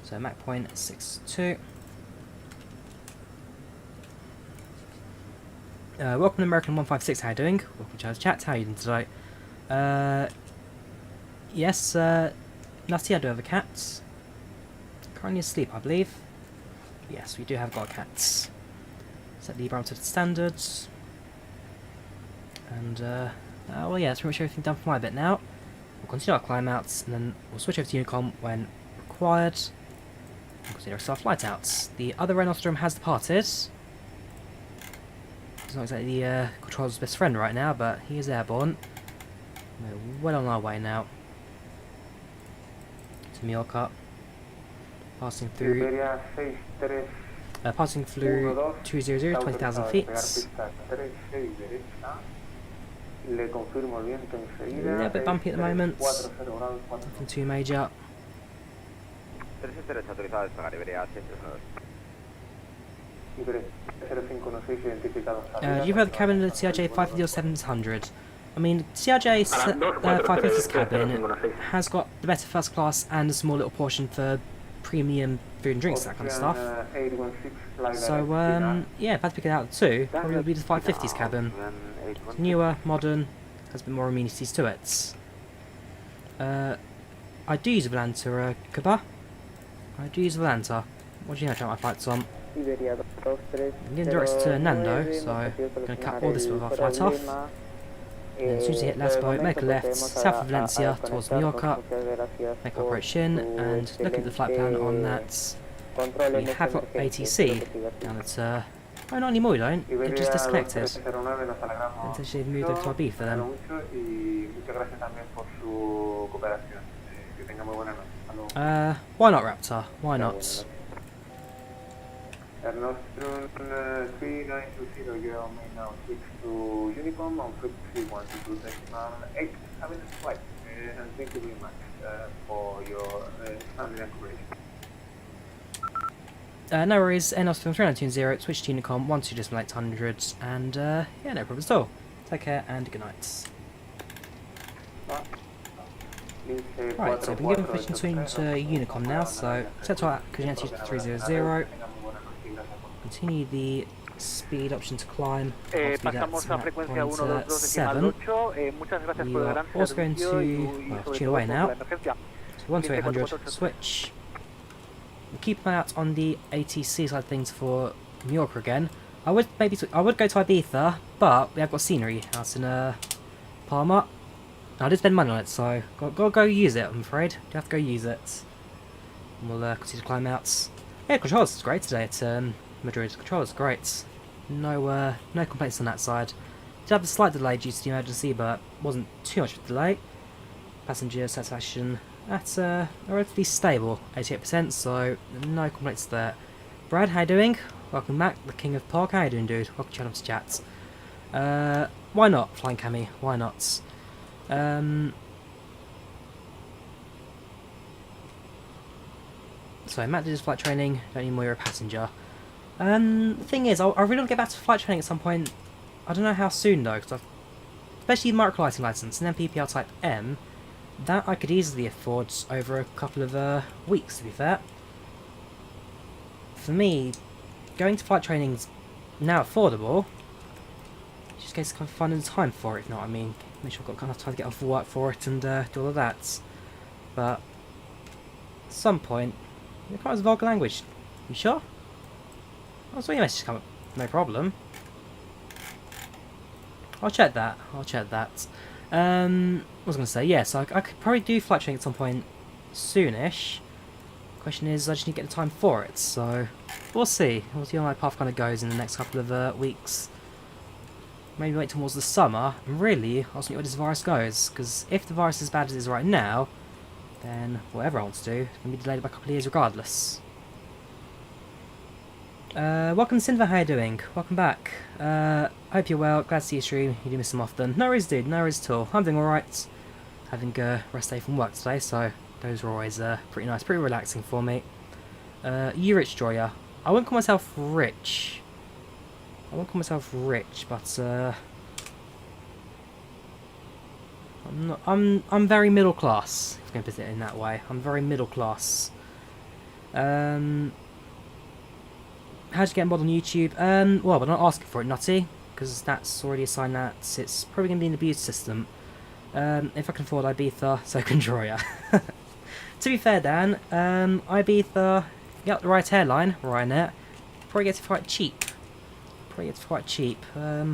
so Mach point 62. Welcome to American 156, how are you doing? Welcome to chat, how are you doing today? Yes, Nutty, I do have a cat. Currently asleep, I believe. Yes, we do have got cats. Set the barometer to standards. And, well yeah, that's pretty much everything done for my bit now. We'll continue our climb outs, and then we'll switch over to Unicom when required. We'll continue our self flight outs. The other Air Nostrum has departed. He's not exactly the controller's best friend right now, but he is airborne. We're well on our way now to Mallorca. Passing through 200, 20,000 feet. A little bit bumpy at the moment, nothing too major. You've heard the cabin of the CRJ-550 or 700. I mean, CRJ-550's cabin has got the better first class and a small little portion for premium food and drinks, that kind of stuff. So, yeah, if I had to pick it out of the two, probably would be the 550's cabin. It's newer, modern, has a bit more amenities to it. I do use a Volanta, Kuba. I do use a Volanta. What do you know about my flights on? I'm getting direct to Nando, so I'm going to cut all this with our flight off. And then as soon as you hit Lasbo, make a left, south of Valencia, towards Mallorca, make operation, and look at the flight plan on that. We have got ATC, and it's, oh not anymore we don't, it just disconnected. It's actually moved over to our B for them. Why not Raptor? Why not? Air Nostrum 3920, you may now switch to Unicom on frequency 122.8, having a flight, and thank you very much for your family accommodation. No worries, Air Nostrum 3920, switch to Unicom 122.800, and yeah, no problem at all. Take care and good night. Right, so I've been given permission to switch to Unicom now, so set to our acquisition to 300. Continue the speed option to climb. Speed at 0.7. We are also going to tune away now. So 1 to 800, switch. We'll keep an eye out on the ATC side of things for Mallorca again. I would go to Ibiza, but we have got scenery out in Palma. I did spend money on it, so gotta go use it. I'm afraid. You have to go use it. And we'll continue to climb out. Yeah, controls is great today at Madrid. Controls great. No complaints on that side. Did have a slight delay due to the emergency, but wasn't too much of a delay. Passenger satisfaction at relatively stable, 88%. So no complaints there. Brad, how you doing? Welcome back, the King of Park. How you doing, dude? Welcome to Channel to Chat. Why not, Flying Cammy? Why not? So Matt did his flight training, don't need more, you're a passenger. The thing is, I really want to get back to flight training at some point. I don't know how soon though, because especially the microlighting license and then PPL Type M, that I could easily afford over a couple of weeks, to be fair. For me, going to flight training's now affordable. Just in case I can find the time for it, if you know what I mean. Make sure I've got enough time to get off work for it and do all of that. But at some point, it comes with vulgar language. You sure? I saw your message come up. No problem. I'll check that. What was I going to say? Yeah, so I could probably do flight training at some point soonish. Question is, I just need to get the time for it. So we'll see. We'll see how my path kind of goes in the next couple of weeks. Maybe wait towards the summer. And really, I'll see where this virus goes. Because if the virus is as bad as it is right now, then whatever I want to do is going to be delayed by a couple of years regardless. Welcome Sinva, how you doing? Welcome back. Hope you're well, glad to see you stream, you do miss them often. No worries dude, no worries at all. I'm doing alright. Having a rest day from work today, so those are always pretty nice, pretty relaxing for me. You rich Drawyah. I wouldn't call myself rich. I won't call myself rich, but I'm very middle class, if I can put it in that way. I'm very middle class. How'd you get a mod on YouTube? Well, we're not asking for it, nutty, because that's already a sign that it's probably going to be an abused system. If I can afford Ibiza, so can Drawyah. To be fair, Dan, Ibiza, you got the right airline, Ryanair, probably gets it quite cheap. I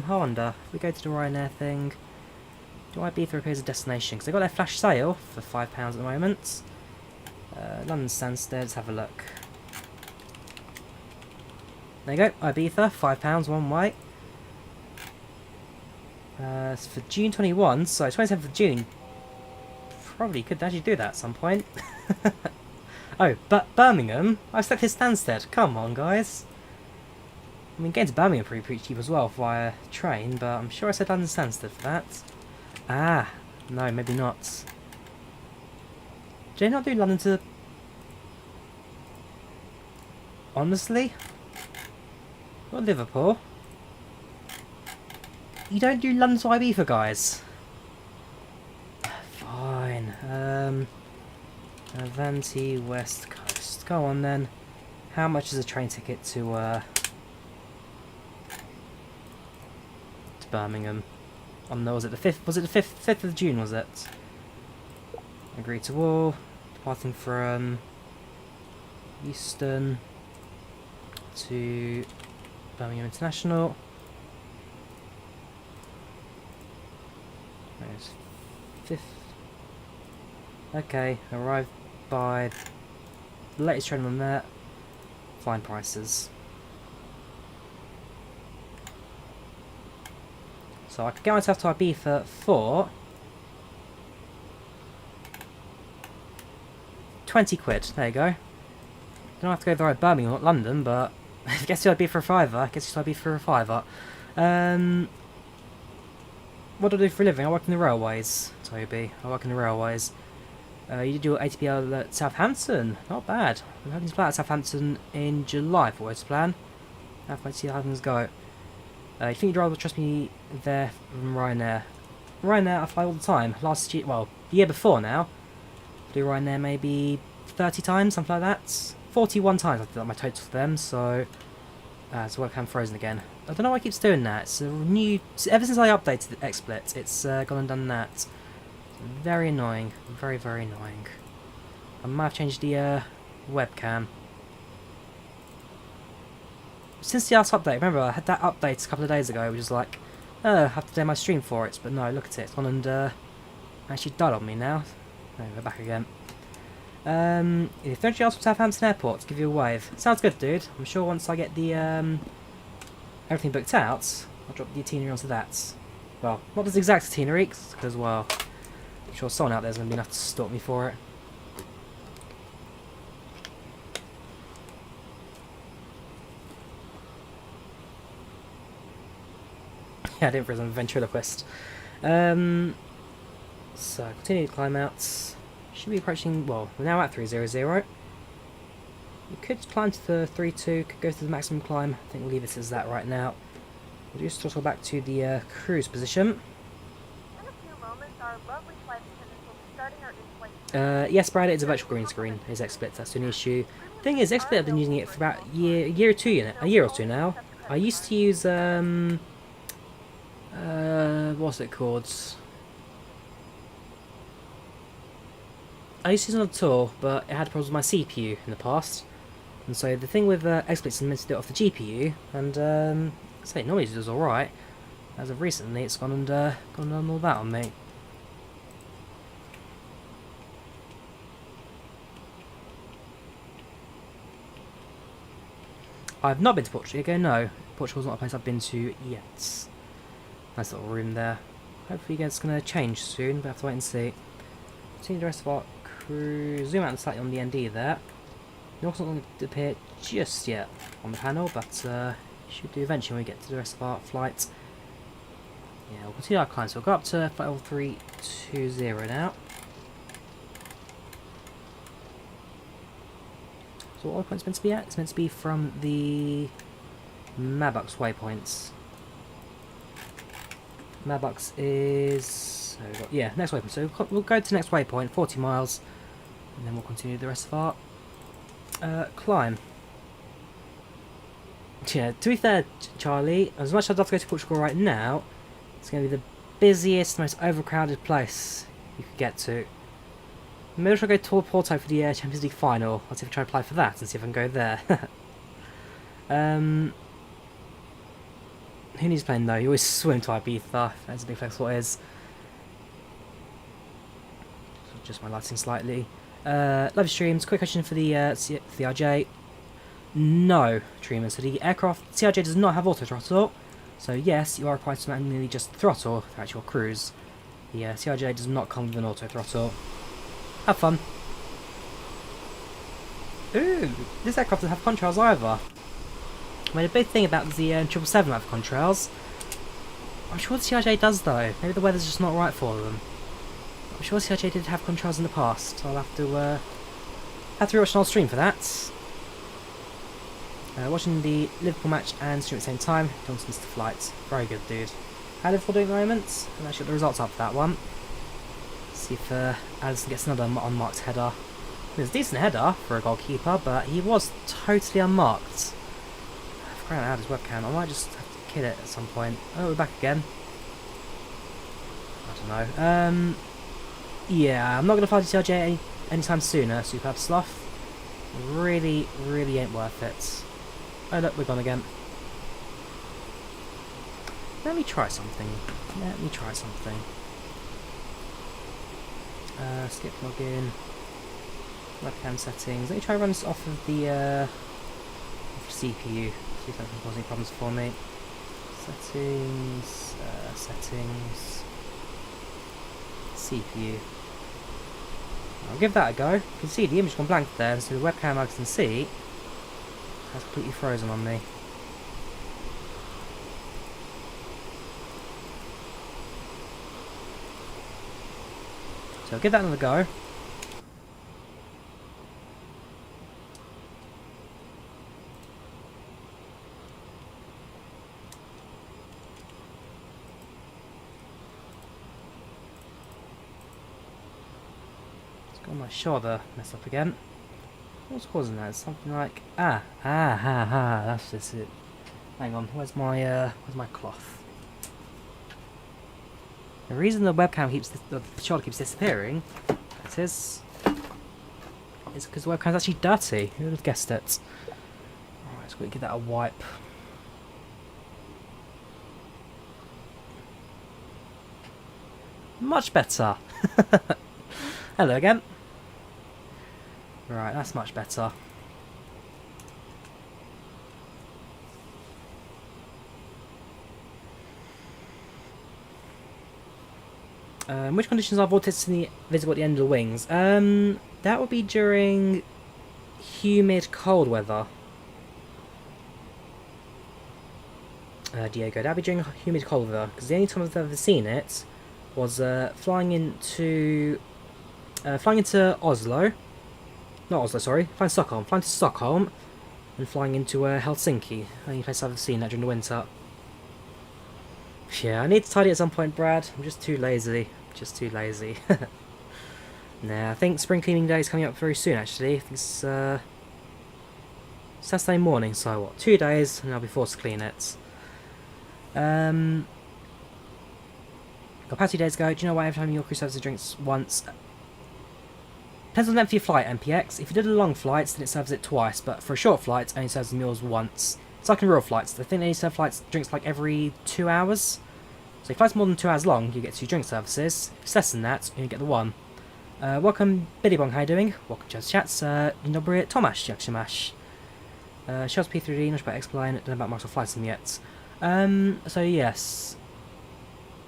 wonder, if we go to the Ryanair thing, do Ibiza appear as a destination? Because they've got their flash sale for £5 at the moment. London Stansted, let's have a look. There you go, Ibiza, £5 one way. It's for June 21, so 27th of June. Probably could actually do that at some point. Oh, but Birmingham? I selected Stansted. Come on, guys. I mean, getting to Birmingham pretty cheap as well via train, but I'm sure I said London Stansted for that. Ah, no, maybe not. Do they not do London to... Honestly? What, Liverpool? You don't do London to Ibiza, guys? Fine. Avanti West Coast. Go on then. How much is a train ticket to Birmingham? Oh no, was it the 5th? Was it the 5th of June, was it? Agree to all. Departing from Euston to Birmingham International. There's 5th. Okay, arrived by the latest train on there. Fine prices. So I could get myself to Ibiza for 20 quid. There you go. Don't have to go via Birmingham, not London, but I guess you Ibiza for a fiver. I guess you Ibiza for a fiver. What do I do for a living? I work in the railways, Toby. I work in the railways. You did your ATPL at Southampton. Not bad. I'm hoping to play at Southampton in July for what's plan. I'll see how things go. You think you'd rather trust me there from Ryanair? Ryanair, I fly all the time. Last year, well, the year before now. I do Ryanair maybe 30 times, something like that. 41 times I did my total for them, so... it's webcam frozen again. I don't know why it keeps doing that. It's a new... Ever since I updated the XSplit, it's gone and done that. Very annoying. Very, very annoying. I might have changed the webcam. Since the last update, remember I had that update a couple of days ago, which was like, oh, I have to do my stream for it, but no, look at it, it's gone and actually died on me now. No, we're back again. If don't you ask for Southampton Airport to give you a wave. Sounds good, dude. I'm sure once I get the everything booked out, I'll drop the itinerary onto that. Well, not this exact itinerary, because, well, I'm sure someone out there is going to be enough to stalk me for it. Yeah, I didn't freeze on a ventriloquist. So, continue to climb out. Should be approaching, well, we're now at 300. We could climb to the 32, could go to the maximum climb. I think we'll leave it as that right now. We'll just throttle back to the cruise position. In a few moments, our lovely flight attendants will be starting our in-flight. Yes, Brad, it's a virtual green screen. It's XSplit, that's an issue. Thing is, XSplit, I've been using it for about a year or two now. I used to use, what's it called? I used to use it on a tour, but it had problems with my CPU in the past. And so the thing with XSplit is meant to do it off the GPU, and I say it normally does alright. As of recently, it's gone and done all that on me. I've not been to Portugal, no. Portugal's not a place I've been to yet. Nice little room there. Hopefully it's going to change soon, but I have to wait and see. Continue the rest of our crew. Zoom out slightly on the ND there. It's not going to appear just yet on the panel, but should do eventually when we get to the rest of our flight. Yeah, we'll continue our climb. So we'll go up to flight level 320 now. So what are we meant to be at? It's meant to be from the Madbox waypoints. Madbox is... So we've got, yeah, next waypoint. So we'll go to next waypoint, 40 miles. And then we'll continue the rest of our climb. Yeah, to be fair, Charlie, as much as I'd love to go to Portugal right now, it's going to be the busiest, most overcrowded place you could get to. Maybe I should go to Porto for the Champions League final. I'll see if I try to apply for that and see if I can go there. Who needs playing though? You always swim to Ibiza. That's a big flex what it is. Just my lighting slightly. Live streams. Quick question for the CRJ. No, Treeman. So the aircraft CRJ does not have auto throttle. So yes, you are required to manually just throttle throughout your cruise. The CRJ does not come with an auto throttle. Have fun. Ooh, this aircraft doesn't have contrails either. I mean, the big thing about the 777 have contrails. I'm sure the CRJ does though. Maybe the weather's just not right for them. I'm sure the CRJ did have contrails in the past. So I'll have to rewatch an old stream for that. Watching the Liverpool match and stream at the same time. Don't miss the flight. Very good, dude. How Liverpool doing at the moment? And actually got the results up for that one. See if Addison gets another unmarked header. It was a decent header for a goalkeeper, but he was totally unmarked. I've forgotten out his webcam. I might just have to kill it at some point. Oh, we're back again. I don't know. Yeah, I'm not going to fly the CRJ anytime sooner, Superb Sloth. Really ain't worth it. Oh look, we're gone again. Let me try something. Skip login. Webcam settings. Let me try to run this off of the CPU. See if that can cause any problems for me. Settings. Settings. CPU. I'll give that a go. You can see the image gone blank there, so the webcam I can see has completely frozen on me. So I'll give that another go. My shoulder messed up again. What's causing that? It's something like that's just it. Hang on, where's my cloth? The reason the webcam the shoulder keeps disappearing, that is because the webcam's actually dirty. Who would have guessed it? Alright, so we'll give that a wipe. Much better. Hello again. Right, that's much better. Which conditions are vorticity visible at the end of the wings? That would be during humid, cold weather. Diego, that would be during humid, cold weather. Because the only time I've ever seen it was flying into Oslo. Not Oslo, sorry. Flying to Stockholm, and flying into Helsinki. Only place I've ever seen that during the winter. Yeah, I need to tidy at some point, Brad. I'm just too lazy. Nah, I think spring cleaning day is coming up very soon, actually. I think it's Saturday morning, so what? 2 days, and I'll be forced to clean it. Got past 2 days ago. Do you know why every time your crew serves the drinks once? Depends on the length of your flight, MPX. If you did a long flights, then it serves it twice, but for a short flight, it only serves the meals once. It's like in real flights. I think they serve drinks like every 2 hours. So if flight's more than 2 hours long, you get 2 drink services. If it's less than that, you get the one. Welcome, Billy Bong, how you doing? Welcome to Chats. Dzień dobry, Tomasz, jak się masz? Shows P3D, not about X-Plane, don't know about Microsoft Flight Sim yet. So yes.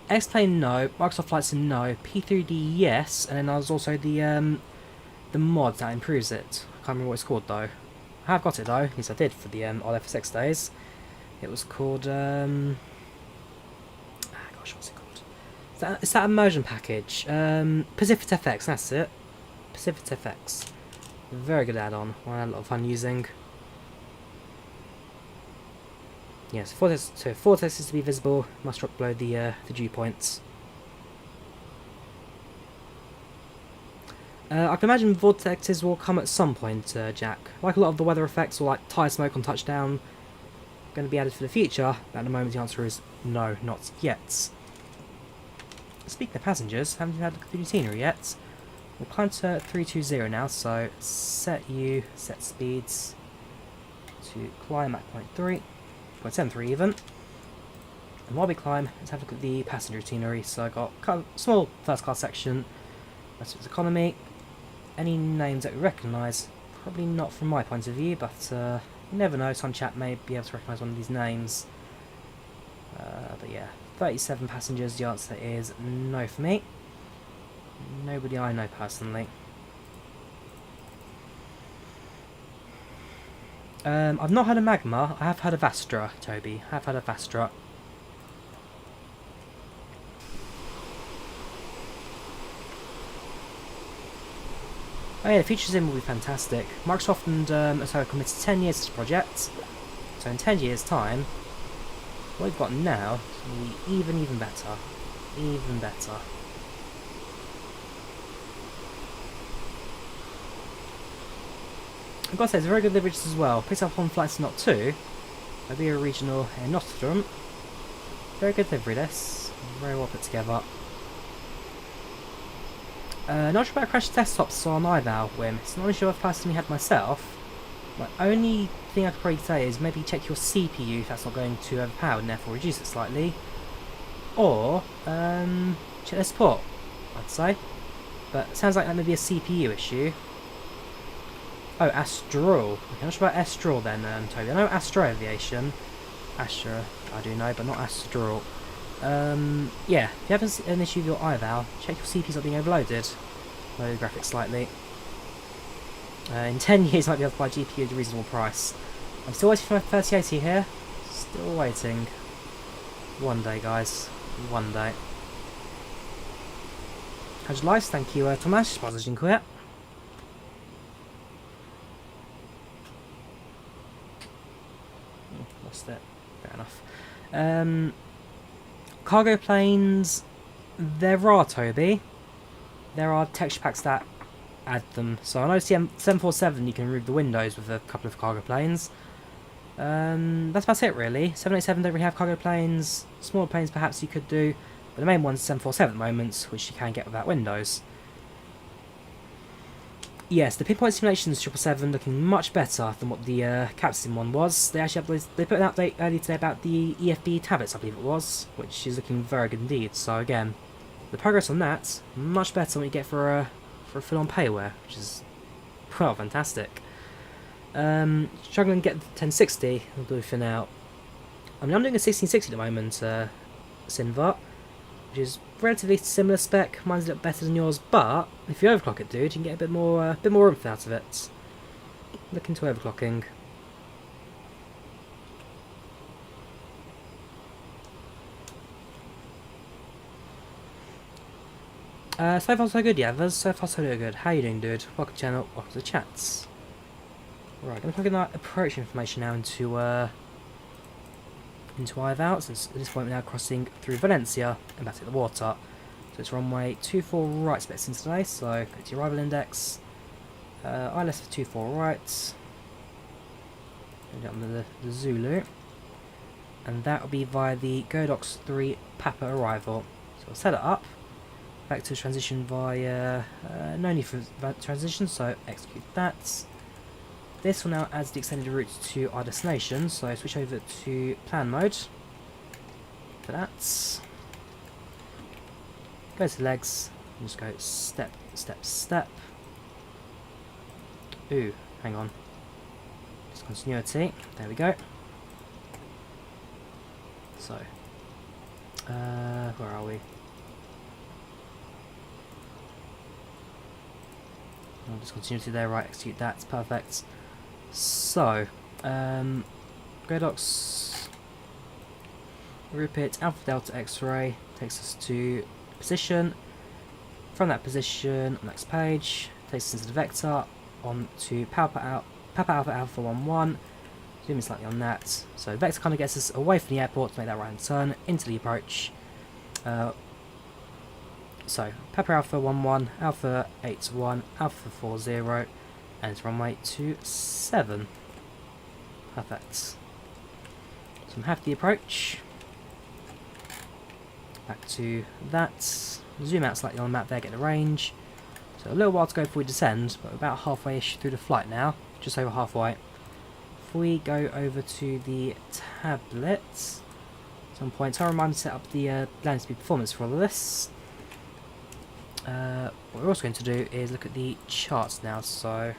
X-Plane no, Microsoft Flight Sim no, P3D yes, and then there's also the mod that improves it. I can't remember what it's called though. I have got it though, at least I did for the old FSX days. It was called gosh, what's it called? Is that immersion package? Pacific FX, that's it. Pacific FX. Very good add-on. One I had a lot of fun using. Yes, for vortexes to be visible, must drop below the dew points. I can imagine vortexes will come at some point, Jack. Like a lot of the weather effects or like tyre smoke on touchdown, going to be added for the future. At the moment, the answer is no, not yet. Speaking of passengers, haven't you had the itinerary yet? We'll climb to 320 now, so set speeds to climb at 0.73 even. And while we climb, let's have a look at the passenger itinerary. So I got a small first class section, rest of it's economy. Any names that we recognise? Probably not from my point of view, but you never know, some chap may be able to recognise one of these names. But yeah, 37 passengers, the answer is no for me. Nobody I know personally. I've not had a Magma, I have had a Vastra, Toby. I have had a Vastra. Oh yeah, the features in will be fantastic. Microsoft and Aerosoft committed 10 years to this project, so in 10 years' time, what we've got now will be even better. Even better. I've got to say, it's very good livery as well. Picked up on Flight Not 2, Iberia Regional Air Nostrum. Very good livery this, very well put together. Not sure about crash desktops on IVAO, Wim. It's not sure I've personally had myself. My only thing I could probably say is maybe check your CPU if that's not going too overpowered and therefore reduce it slightly. Or, check their support, I'd say. But it sounds like that may be a CPU issue. Oh, Astral. Okay, I'm not sure about Astral then, Toby. I know Astro Aviation. Astra, I do know, but not Astral. Yeah, if you have an issue with your IVAO, check your CPU's not being overloaded. Load the graphics slightly. In 10 years, I might be able to buy a GPU at a reasonable price. I'm still waiting for my 3080 here. Still waiting. One day, guys. One day. How's your life? Thank you, Tomasz. Bardzo dziękuję. Lost it. Fair enough. Cargo planes, there are, Toby. There are texture packs that add them. So I know 747 you can remove the windows with a couple of cargo planes. That's about it really. 787 don't really have cargo planes. Smaller planes perhaps you could do. But the main one's 747 at the moment, which you can get without windows. Yes, the pinpoint simulations 777 looking much better than what the Capsim one was. They actually they put an update earlier today about the EFB tablets, I believe it was, which is looking very good indeed. So again, the progress on that much better than what you get for a full-on payware, which is well fantastic. Struggling to get the 1060. I'll do it for now. I mean, I'm doing a 1660 at the moment, Sinvar, which is relatively similar spec. Mine's a little better than yours, but if you overclock it, dude, you can get a bit more oomph out of it. Look into overclocking. So far so good, Yavers. So far so good. How you doing, dude? Welcome to the channel. Welcome to the chats. Right, I'm looking at approach information now into IVAO, since at this point we're now crossing through Valencia and back to the water. So it's runway 24 right specs in today, so go to your arrival index, ILS for 24 right, go down to the Zulu, and that will be via the Godox 3 Papa arrival. So I'll set it up, back to transition via, no need for transition, so execute that. This will now add the extended route to our destination, so switch over to plan mode for that. Go to legs, and just go step, step, step. Ooh, hang on. Discontinuity, there we go. So, where are we? Oh, discontinuity there, right, execute that, it's perfect. So, Godox, repeat Alpha Delta X-ray takes us to position. From that position, next page, takes us into the vector, on to Papa Alpha Alpha 11, Zoom in slightly on that. So vector kind of gets us away from the airport to make that right hand turn into the approach. So Papa Alpha 11, Alpha 81, Alpha 40, and it's runway 27. Perfect. So I'm happy the approach. Back to that. Zoom out slightly on the map there, get the range. So a little while to go before we descend, but about halfway-ish through the flight now, just over halfway. If we go over to the tablet, at some point, so I'll remind me to set up the landing speed performance for all of this. What we're also going to do is look at the charts now, so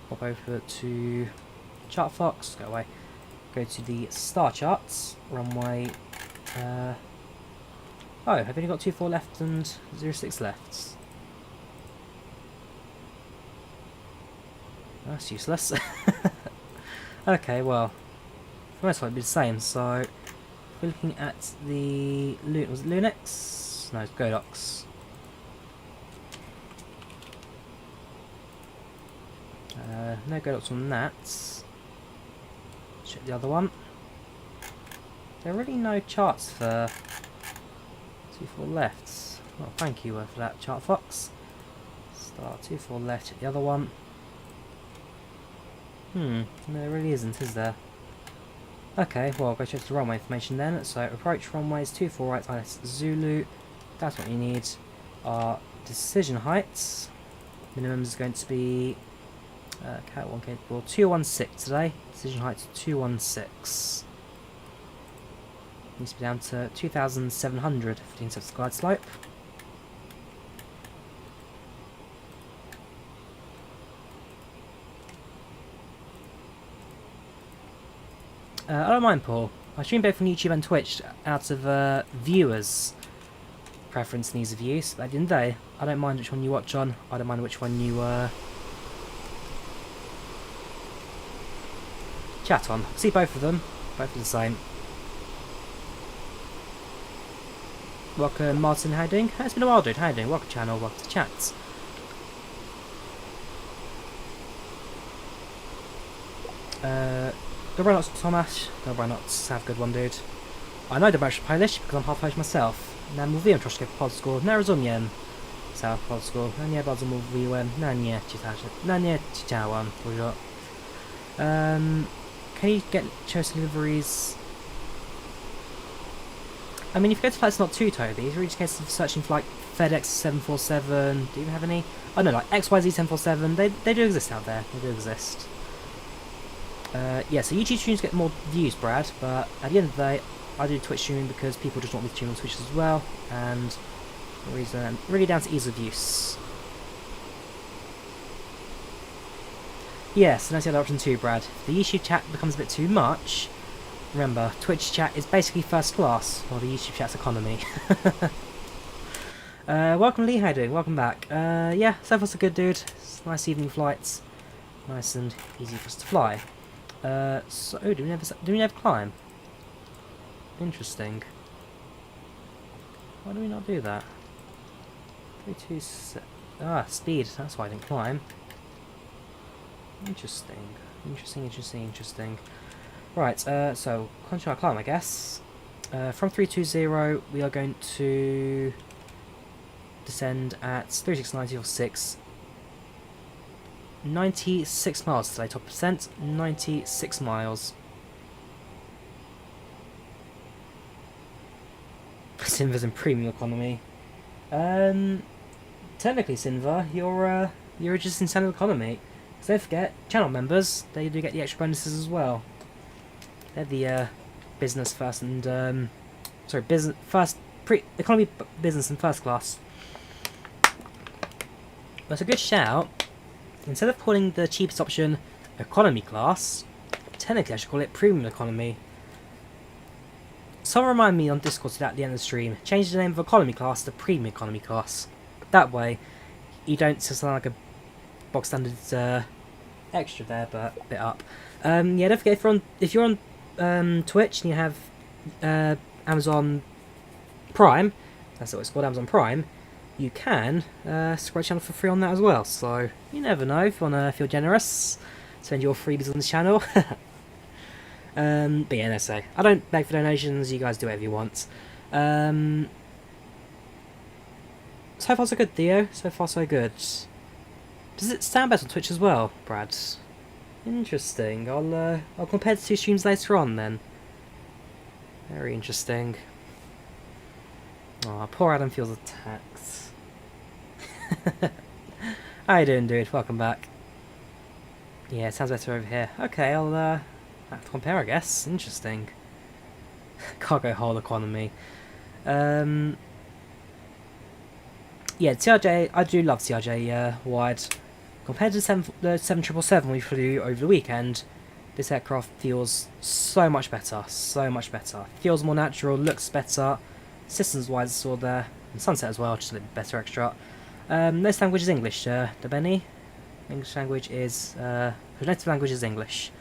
pop over to Chart Fox, go away, go to the star charts, runway, oh, I've only got 24 left and 06 left. That's useless. Okay, well, most likely be the same, so we're looking at the, was it Lunix? No, it's Godox. No Godox on that. Check the other one. There are really no charts for 24 left. Well, thank you for that, Chart Fox. Star 24 left, check the other one. No, there really isn't, is there? Okay, well, I'll go check the runway information then. So, approach runways 24 right, ILS Zulu. That's what you need. Our decision heights. Minimum is going to be Cat 1 capable 216 today. Decision height 216. Needs to be down to 2,700 15 steps glide slope. I don't mind, Paul. I stream both on YouTube and Twitch out of viewers' preference and ease of use. But at the end of the day, I don't mind which one you watch on. I don't mind which one you chat on. See both of them. Both are the same. Welcome, Martin. How you doing? It's been a while, dude. How you doing? Welcome, channel. Welcome to chats. Dobra noc, Tomasz. Dobra noc, have a good one, dude. I know the should Polish because I'm half Polish myself. Mówiłem troszkę po polsku, nie rozumiem całego polsku. No nie bardzo mówiłem, no nie chciałam dużo. Can you get chosen deliveries? I mean, if you go to flights not too Toby, it's really just a case of searching for like FedEx 747. Do you have any? I don't know, like XYZ 747. They do exist out there. They do exist. Yeah, so YouTube streams get more views, Brad, but at the end of the day, I do Twitch streaming because people just want me to stream on Twitch as well, and the reason, really down to ease of use. Yes, and that's the other option too, Brad. If the YouTube chat becomes a bit too much, remember, Twitch chat is basically first class, while the YouTube chat's economy. Welcome, Lee, how you doing? Welcome back. Yeah, so far so good, dude. It's nice evening flights. Nice and easy for us to fly. So, do we never climb? Interesting. Why do we not do that? 327. Ah, speed. That's why I didn't climb. Interesting. Interesting. Right, so, continue our climb, I guess. From 320, we are going to descend at 3696. 96 miles today, top percent, 96 miles. Sinva's in premium economy. Technically, Sinva, you're just in standard economy. So don't forget, channel members, they do get the extra bonuses as well. They're the business first and sorry, business first, economy, business and first class. That's a good shout. Instead of calling the cheapest option economy class, technically I should call it premium economy. Someone remind me on Discord at the end of the stream, change the name of economy class to premium economy class. That way, you don't sound like a box standard extra there, but a bit up. Yeah, don't forget if you're on Twitch and you have Amazon Prime, that's what it's called, Amazon Prime. You can subscribe to the channel for free on that as well. So you never know if you wanna feel generous, spend your freebies on the channel. But yeah, let's say I don't beg for donations. You guys do whatever you want. So far so good, Theo. So far so good. Does it sound better on Twitch as well, Brad? Interesting. I'll compare the two streams later on then. Very interesting. Oh, poor Adam feels attacked. How you doing, dude? Welcome back. Yeah, it sounds better over here. Okay, I'll have to compare, I guess. Interesting. Cargo hold economy. Yeah, CRJ, I do love CRJ wide. Compared to the 7777 we flew over the weekend, this aircraft feels so much better. So much better. Feels more natural, looks better. Systems wise, it's all there. And sunset as well, just a little bit better extra. This language is English, Benny. English language is, the native language is English.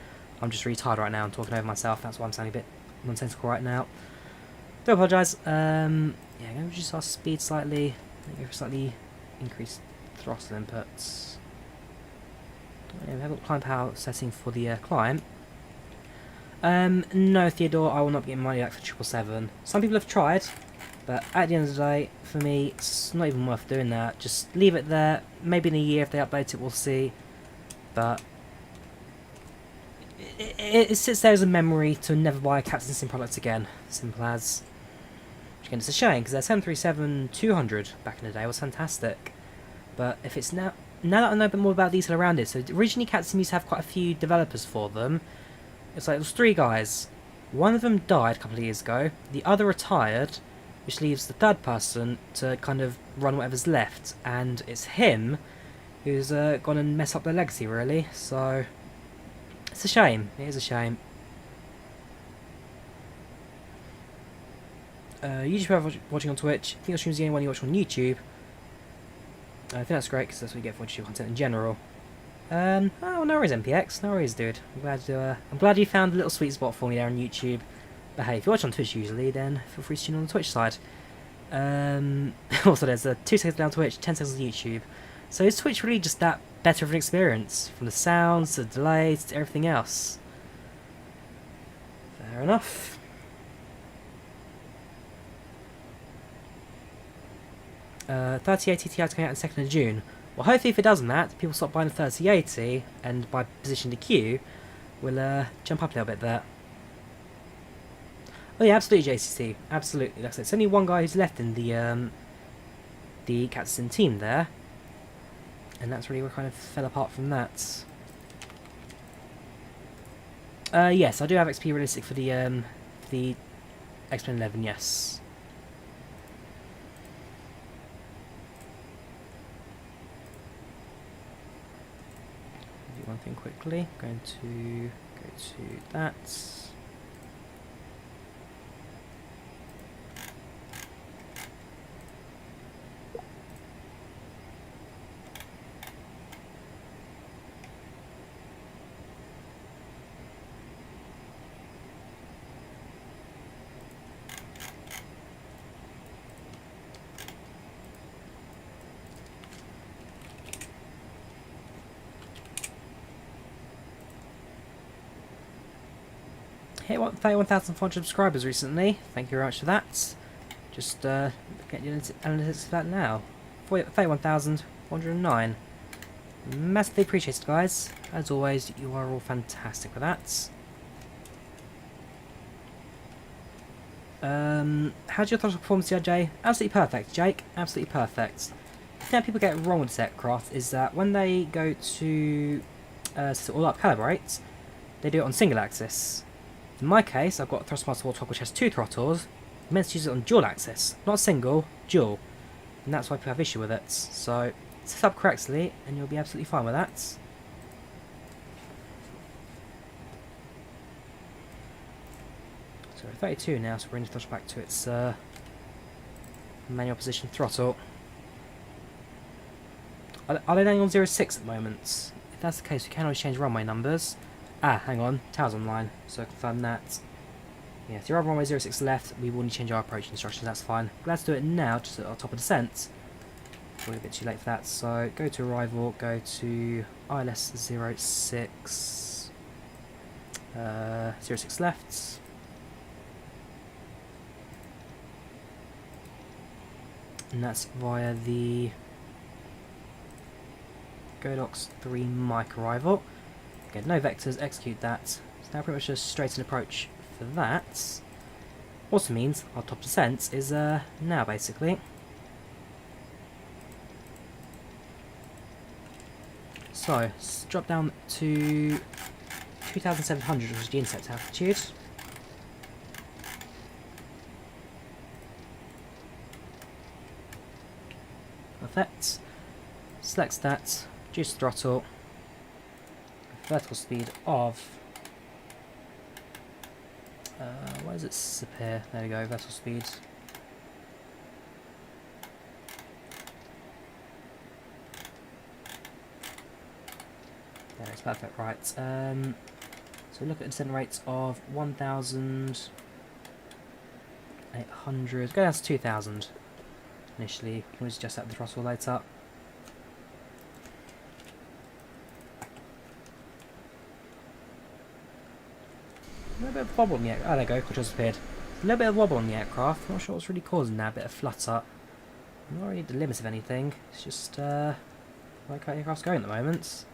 I'm just really tired right now and talking over myself, that's why I'm sounding a bit nonsensical right now. Do apologise. Yeah, I'm going to reduce our speed slightly. Go for slightly increased throttle inputs. We haven't got climb power setting for the climb. No, Theodore, I will not be getting money back for 777. Some people have tried, but at the end of the day, for me, it's not even worth doing that. Just leave it there. Maybe in a year if they update it, we'll see. But it sits there as a memory to never buy a Captain Sim product again. Simple as. Which again, it's a shame because their 737-200 back in the day was fantastic. But if it's now that I know a bit more about detail around it, so originally Captain Sim used to have quite a few developers for them. It's like, there was 3 guys. One of them died a couple of years ago. The other retired, which leaves the third person to kind of run whatever's left. And it's him who's gone and messed up their legacy, really. So, it's a shame. It is a shame. YouTube watching on Twitch. I think your stream's the only one you watch on YouTube. I think that's great because that's what you get for YouTube content in general. Oh, no worries, MPX. No worries, dude. I'm glad you found a little sweet spot for me there on YouTube. But hey, if you watch on Twitch usually, then feel free to tune on the Twitch side. Also, there's 2 seconds down Twitch, 10 seconds on YouTube. So is Twitch really just that better of an experience? From the sounds, to the delays, to everything else. Fair enough. $3080 Ti is coming out on 2nd of June. Well, hopefully if it does that, people stop buying the 3080, and by positioning the queue, we'll jump up a little bit there. Oh yeah, absolutely, JCC. Absolutely. Like I said, it's only one guy who's left in the Captain team there, and that's really where kind of fell apart from that. Yes, I do have XP realistic for the X-Plane 11. Yes. Do one thing quickly. Going to go to that. Hit 31,400 subscribers recently. Thank you very much for that. Just get your analytics of that now. 31,409. Massively appreciated, guys. As always, you are all fantastic with that. How's your throttle performance, CRJ? Absolutely perfect, Jake. Absolutely perfect. The thing that people get wrong with this aircraft is that when they go to set it all up, calibrate, they do it on single axis. In my case, I've got a thrust Warthog which has 2 throttles. I'm meant to use it on dual axis, not single, dual. And that's why people have issue with it. So, set up correctly and you'll be absolutely fine with that. So we're 32 now, so we're going to throttle back to its manual position throttle. Are they landing on 06 at the moment? If that's the case, we can always change runway numbers. Ah, hang on, tower's online, so confirm that. Yeah, if you're on runway 06 left, we will need to change our approach instructions, that's fine. But let's do it now, just at our top of descent. Probably a bit too late for that, so go to arrival, go to ILS 06. 06 left. And that's via the Godox 3 mic arrival. Okay, no vectors, execute that. So now pretty much a straight in approach for that. Also means our top descent is now basically. So, let's drop down to 2,700, which is the intercept altitude. Perfect. Select that, reduce the throttle, vertical speed of, where does it appear? There we go, vertical speed. There, it's perfect, right. So look at descent rates of 1,800, go down to 2,000 initially. You can always adjust that with the throttle later. A little bit of wobble on the aircraft. Oh, there you go, controls appeared. A little bit of wobble on the aircraft. I'm not sure what's really causing that, a bit of flutter. Not really the limit of anything. It's just like how the aircraft's going at the moment.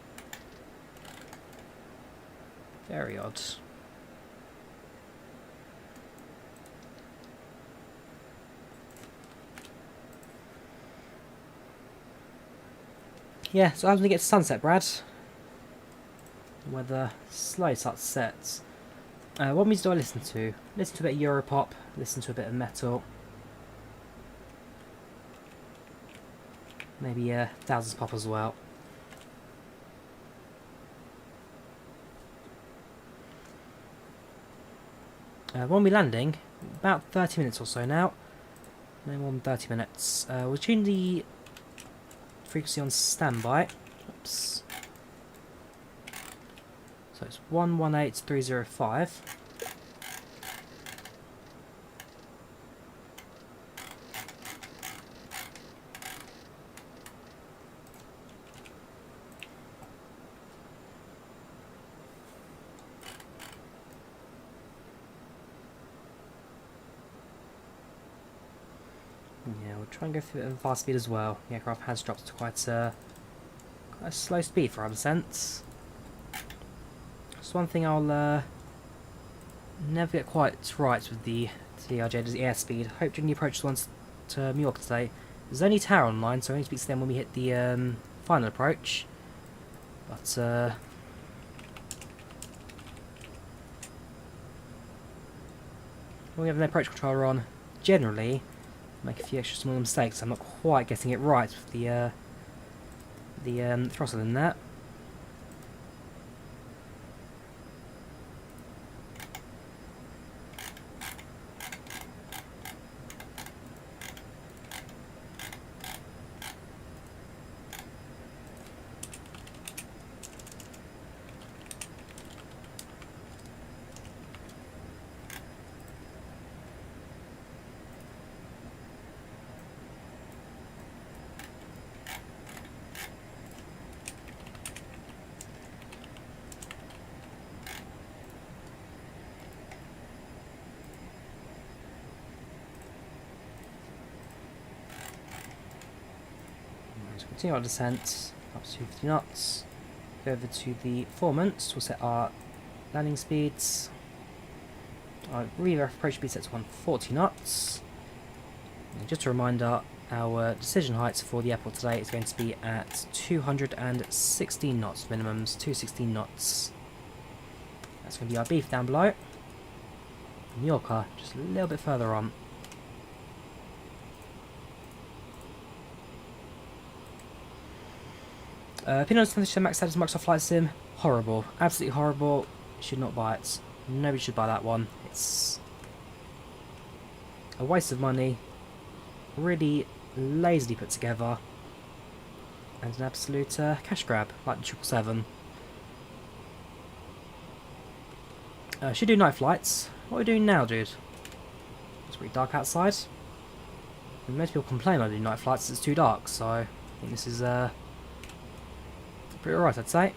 Very odd. Yeah, so how do we get to sunset, Brad? Weather slowly starts to set. What music do I listen to? Listen to a bit of Europop, listen to a bit of metal. Maybe Thousands Pop as well. When we're landing, about 30 minutes or so now. No more than 30 minutes. We'll tune the frequency on standby. Oops. So it's 118305. Yeah, we'll try and go through it at fast speed as well. The aircraft has dropped to quite a slow speed for our descent. Just one thing I'll never get quite right with the CRJ is the airspeed. Hope during the approach once to Mallorca today. There's only tower online, so I only speak to them when we hit the final approach. But when we have an approach controller on, generally make a few extra small mistakes. I'm not quite getting it right with the throttle in that. Continue our descent up to 50 knots. Go over to the formants. We'll set our landing speeds. Our re-ref approach speed set to 140 knots. And just a reminder, our decision heights for the airport today is going to be at 216 knots minimums, 216 knots. That's going to be our beef down below. Mallorca just a little bit further on. Opinion on Stanley Max status Microsoft Flight Sim, horrible. Absolutely horrible. Should not buy it. Nobody should buy that one. It's a waste of money. Really lazily put together. And an absolute cash grab, like the 777. Should do night flights. What are we doing now, dude? It's pretty dark outside. And most people complain I do night flights, it's too dark, so I think this is pretty alright, I'd say.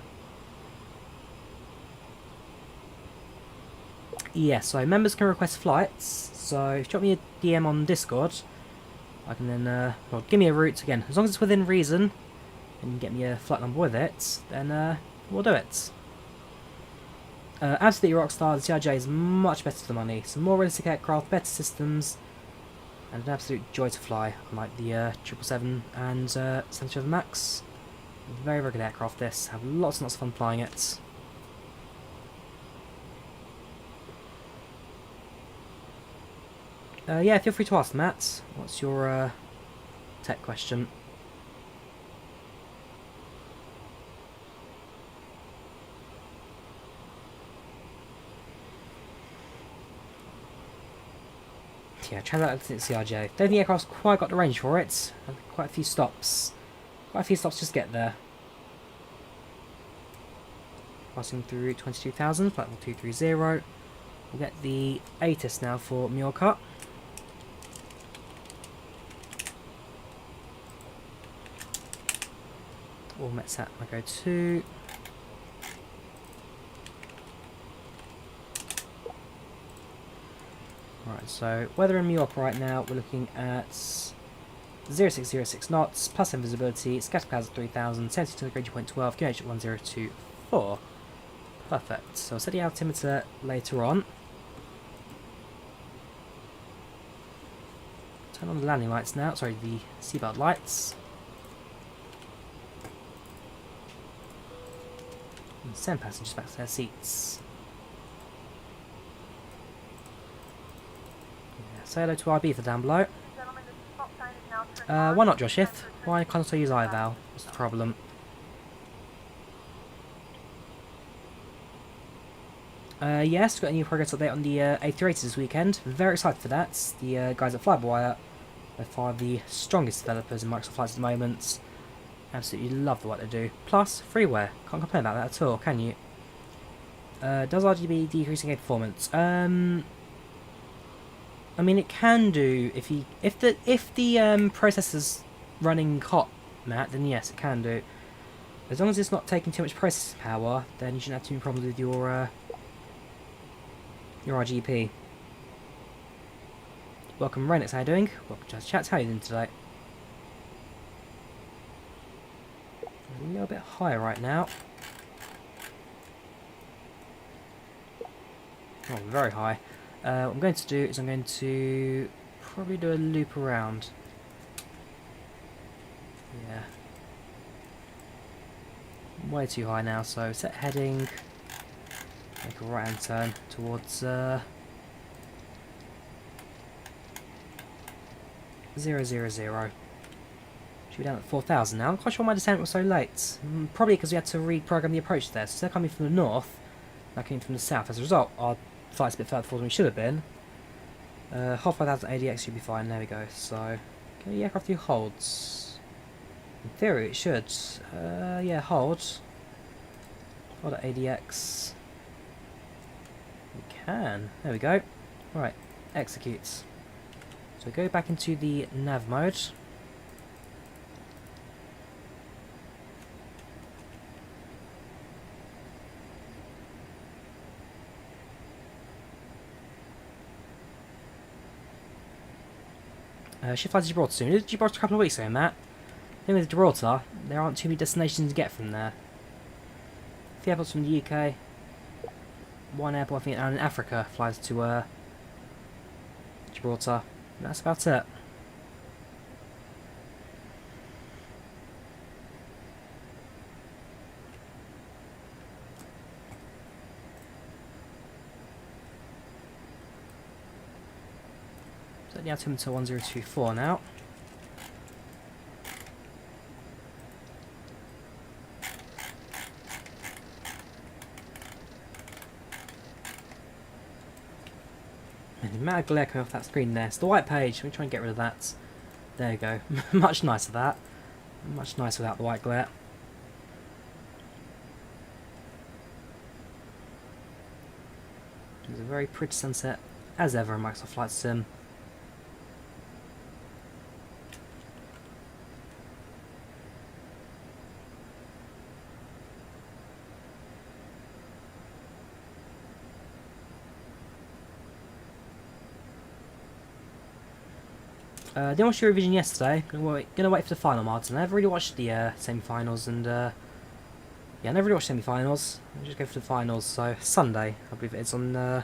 Yeah, so members can request flights. So if you drop me a DM on Discord, I can then, well, give me a route again. As long as it's within reason, and you get me a flight number with it, then we'll do it. Absolutely rockstar, the CRJ is much better for the money. Some more realistic aircraft, better systems, and an absolute joy to fly, unlike the 777 and 777 MAX. Very, very good aircraft this. Have lots and lots of fun flying it. Yeah, feel free to ask, Matt. What's your tech question? Yeah, transatlantic CRJ. Don't think the aircraft's quite got the range for it. Quite a few stops. Quite a few stops just to get there. Passing through 22,000, flight level 230. We'll get the ATIS now for Mallorca. All Metsat Echo 2. Right, so weather in Mallorca right now, we're looking at 0606 knots, plus 10 visibility, scatter clouds at 3000, 72 degree 0.12, QH at 1024. Perfect. So I'll set the altimeter later on. Turn on the landing lights now, sorry, the seatbelt lights. And send passengers back to their seats. Say hello to Ibiza down below. Why not, Joshith? Why can't I use IVAO? What's the problem? Yes, got a new progress update on the A380s this weekend. Very excited for that. The guys at Drawyah are far the strongest developers in Microsoft Flights at the moment. Absolutely love the work they do. Plus, freeware. Can't complain about that at all, can you? Does RGB decreasing gauge performance? I mean, it can do if the processor's running hot, Matt. Then yes, it can do. As long as it's not taking too much processing power, then you shouldn't have too many problems with your RGB. Welcome, Renix. How you doing? Welcome to chat. How are you doing today? A little bit higher right now. Oh, very high. What I'm going to do is I'm going to probably do a loop around. Yeah. Way too high now, so set heading. Make a right hand turn towards 000. Should be down at 4,000 now. I'm quite sure my descent was so late. Probably because we had to reprogram the approach there. So they're coming from the north, they're coming from the south. As a result, our flight's a bit further forward than we should have been. Half 5,000 ADX should be fine. There we go. So, can the aircraft do holds? In theory, it should. Yeah, hold. Hold at ADX. We can. There we go. Right, executes. So go back into the nav mode. Shift flight to Gibraltar soon. We did Gibraltar a couple of weeks ago, Matt. The thing with Gibraltar, there aren't too many destinations to get from there. A few airports from the UK. One airport, I think, out in Africa flies to Gibraltar. And that's about it. Set the altimeter 1024 now. And the amount of glare coming off that screen there. It's the white page. Let me try and get rid of that. There you go. Much nicer that. Much nicer without the white glare. It's a very pretty sunset, as ever, in Microsoft Flight Sim. Didn't watch the revision yesterday. Gonna wait for the final, Martin. I never really watched the semi-finals, and yeah, I never really watched semi-finals. I'll just go for the finals. So Sunday, I believe it's on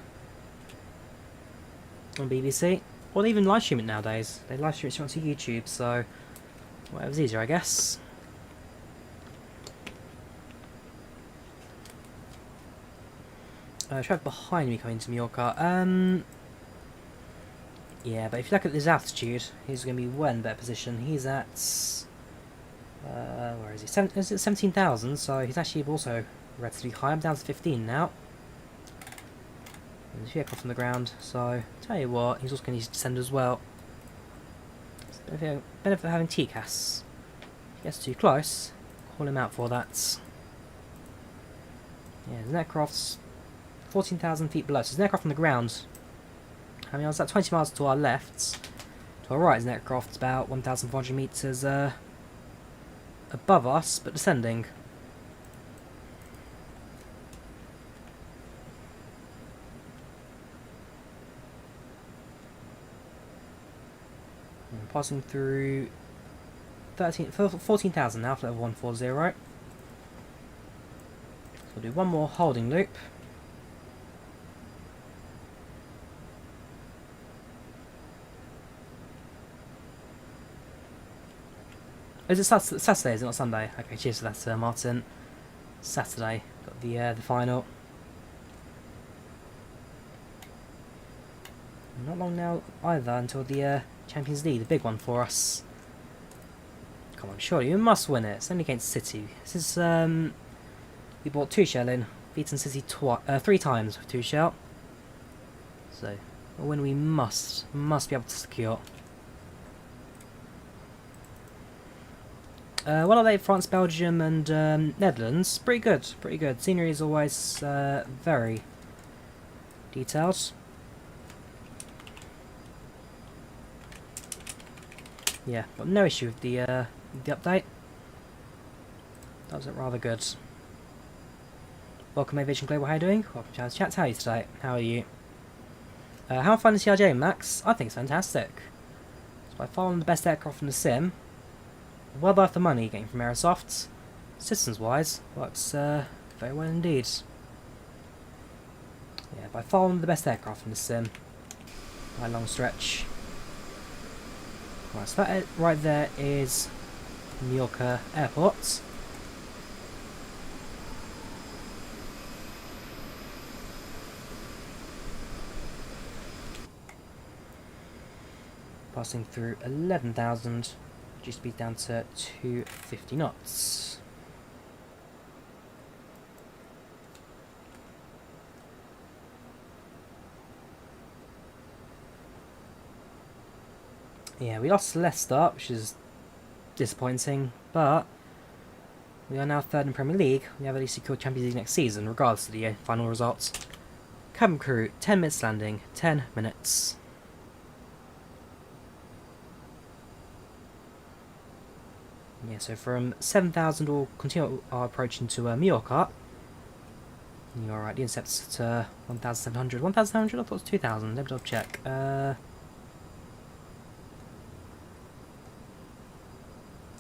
BBC. Or they even live stream it nowadays. They live stream it onto YouTube, so whatever's easier, I guess. Traffic behind me coming to Mallorca. Yeah, but if you look at his altitude, he's going to be well in a better position. He's at where is he? Is it 17,000? So he's actually also relatively high. I'm down to 15 now. There's a few aircraft on the ground, so tell you what, he's also going to descend as well. It's the benefit of having TCAS. If he gets too close, call him out for that. Yeah, there's an aircraft's 14,000 feet below, so there's an aircraft on the ground. How many miles is that? 20 miles to our left. To our right is an aircraft about 1,400 metres above us, but descending. Passing through 14,000 now for level 140. So we'll do one more holding loop. Is it Saturday? Is it not Sunday? Okay, cheers for that, Martin. Saturday, got the final. Not long now either until the Champions League, the big one for us. Come on, surely you must win it. It's only against City. This is we bought Tuchel in, beaten City 3 times with Tuchel. So a win we must be able to secure. Well, are they France, Belgium, and Netherlands? Pretty good. Scenery is always very detailed. Yeah, got no issue with the update. That was rather good. Welcome, Aviation Global. How are you doing? Welcome to Chat. How are you today? How are you? How fun is CRJ, Max? I think it's fantastic. It's by far one of the best aircraft in the sim. Well worth the money getting from Aerosoft. Systems-wise, works very well indeed. Yeah, by far one of the best aircraft in the sim. By a long stretch. Right, so that right there is Mallorca Airport. Passing through 11,000. Speed down to 250 knots. Yeah, we lost Leicester, which is disappointing, but we are now 3rd in Premier League. We have at least secured Champions League next season, regardless of the final results. Cabin crew, 10 minutes landing, 10 minutes. Yeah, so from 7,000 we'll continue our approach into Mallorca. You're alright, the intercept's to 1,700. 1,700? I thought it was 2,000. Let me double check. I've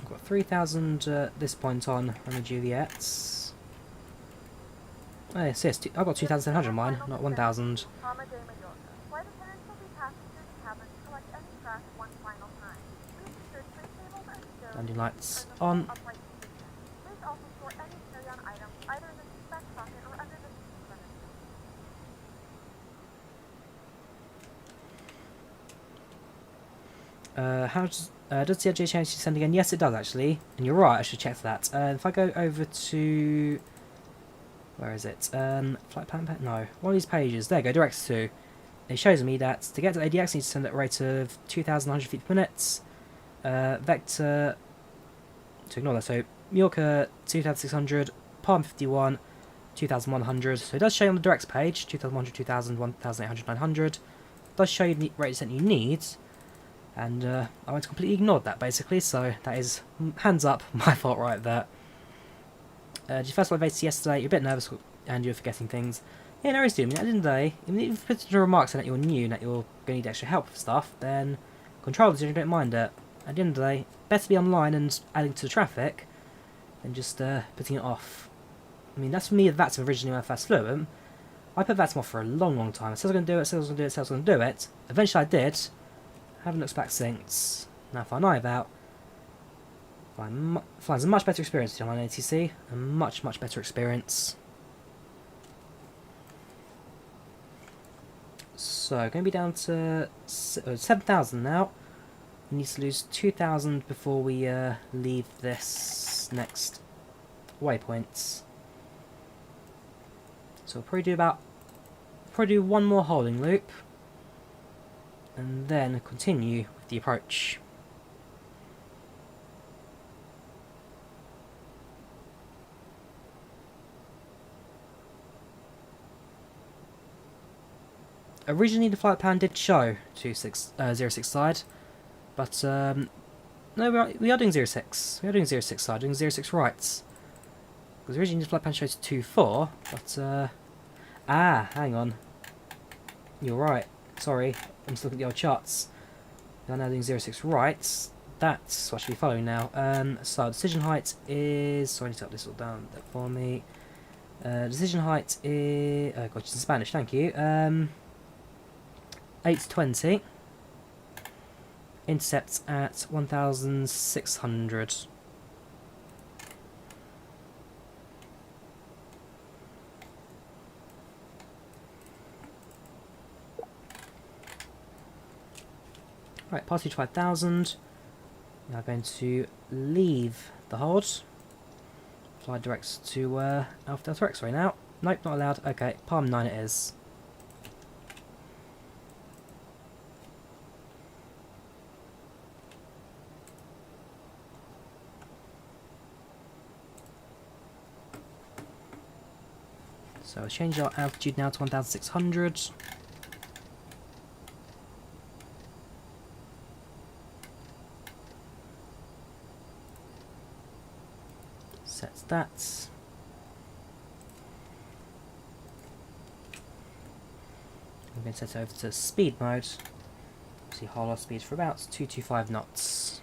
got 3,000 at this point on the Juliets. Oh yes, yes, I've got 2,700 on mine, not 1,000. Palma de Mallorca. Flight attendants will be passing through the cabin to collect any trash one final time. Please ensure tray tables and stoves Landing lights on. upright position. Please also store any carry-on items either in the seatback pocket or under the seat furniture. Does the CRJ change to send again? Yes, it does actually. And you're right, I should check that. If I go over to... Where is it? Flight plan? No. One of these pages. There you go, directs to. It shows me that to get to ADX, I need to send at a rate of 2,100 feet per minute. Vector... To ignore that, so Mallorca 2,600, Palm 51, 2,100. So it does show you on the directs page, 2,100, 2,000, 1,800, 900. It does show you the rates that you need. And I went completely ignored that basically, so that is, hands up, my fault right there. Did you first live yesterday? You're a bit nervous and you're forgetting things. Yeah, no worries, dude. I mean, at the end of the day, even if you put into remarks saying that you're new and that you're going to need extra help with stuff, then controllers don't mind it. At the end of the day, better be online and adding to the traffic than just putting it off. I mean, that's for me, that's originally my first Fluent. I put VATSIM off for a long time. I said I was going to do it, said I was going to do it, said I was going to do it. Eventually I did. Haven't looked back since. Now if I know about, flying's a much better experience on ATC. A much better experience. So, going to be down to 7,000 now. We need to lose 2,000 before we leave this next waypoint. So we'll probably do one more holding loop, and then continue with the approach. Originally the flight plan did show 06 side, but no, we are doing 06. We are doing 06 side, doing 06 rights. Because originally the flight plan shows 24, but hang on. You're right. Sorry, I'm just looking at the old charts. We're now doing 06 rights. That's what I should be following now. So decision height is. Sorry, I need to up this all down there for me. Decision height is. Oh god, it's in Spanish. Thank you. 820. Intercepts at 1,600. Right, past 5,000. Now going to leave the hold. Fly direct to Alpha Delta X-ray now. Nope, not allowed. Okay, Palm 9 it is. So I'll change our altitude now to 1,600. Sets that. I'm going to set it over to speed mode. See, hold our speed for about 225 knots.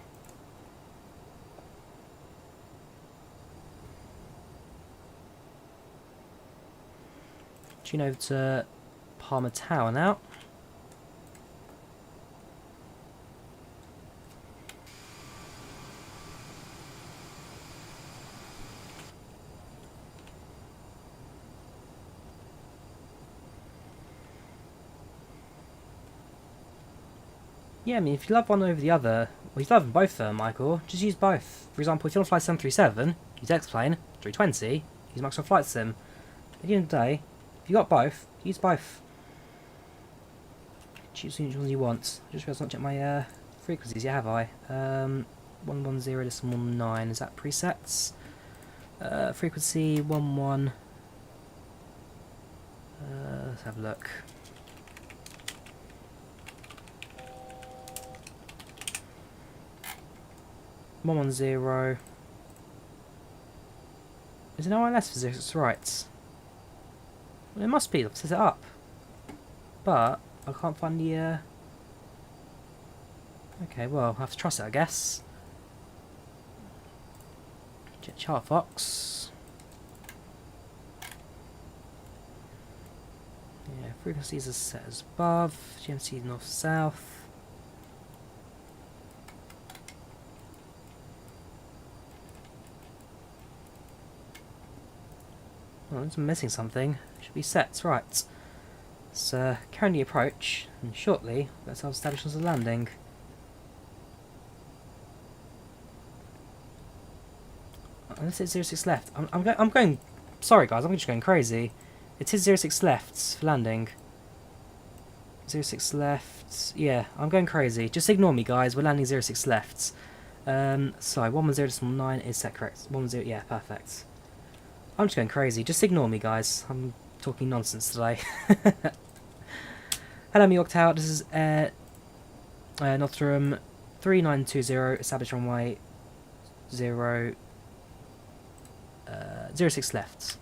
Tune over to Palma Tower now. Yeah, I mean, if you love one over the other, well, you love them both, Michael, just use both. For example, if you want to fly 737, use X-Plane, 320, use Microsoft Flight Sim. At the end of the day, if you got both, use both. Choose which ones you want. I just realised I not check my frequencies, yeah, have I? 110.9, is that presets? Frequency 11. Let's have a look. One 110. Is it no ILS for 06 right? Well, it must be. I've set it up, but I can't find the. Okay, well, I'll have to trust it, I guess. Jet chart Fox. Yeah, frequencies are set as above. GMC north south. Oh, I'm missing something. Should be set, right. So, carrying the approach, and shortly, let's establish as a landing. Unless it's 06 left. I'm going. Sorry, guys, I'm just going crazy. It is 06 left for landing. 06 left. Yeah, I'm going crazy. Just ignore me, guys. We're landing 06 left. Sorry, 110.9 is set correct. 110. Yeah, perfect. I'm just going crazy. Just ignore me, guys. I'm talking nonsense today. Hello, New York Tower. This is Air Nostrum 3920. Established runway 06 left.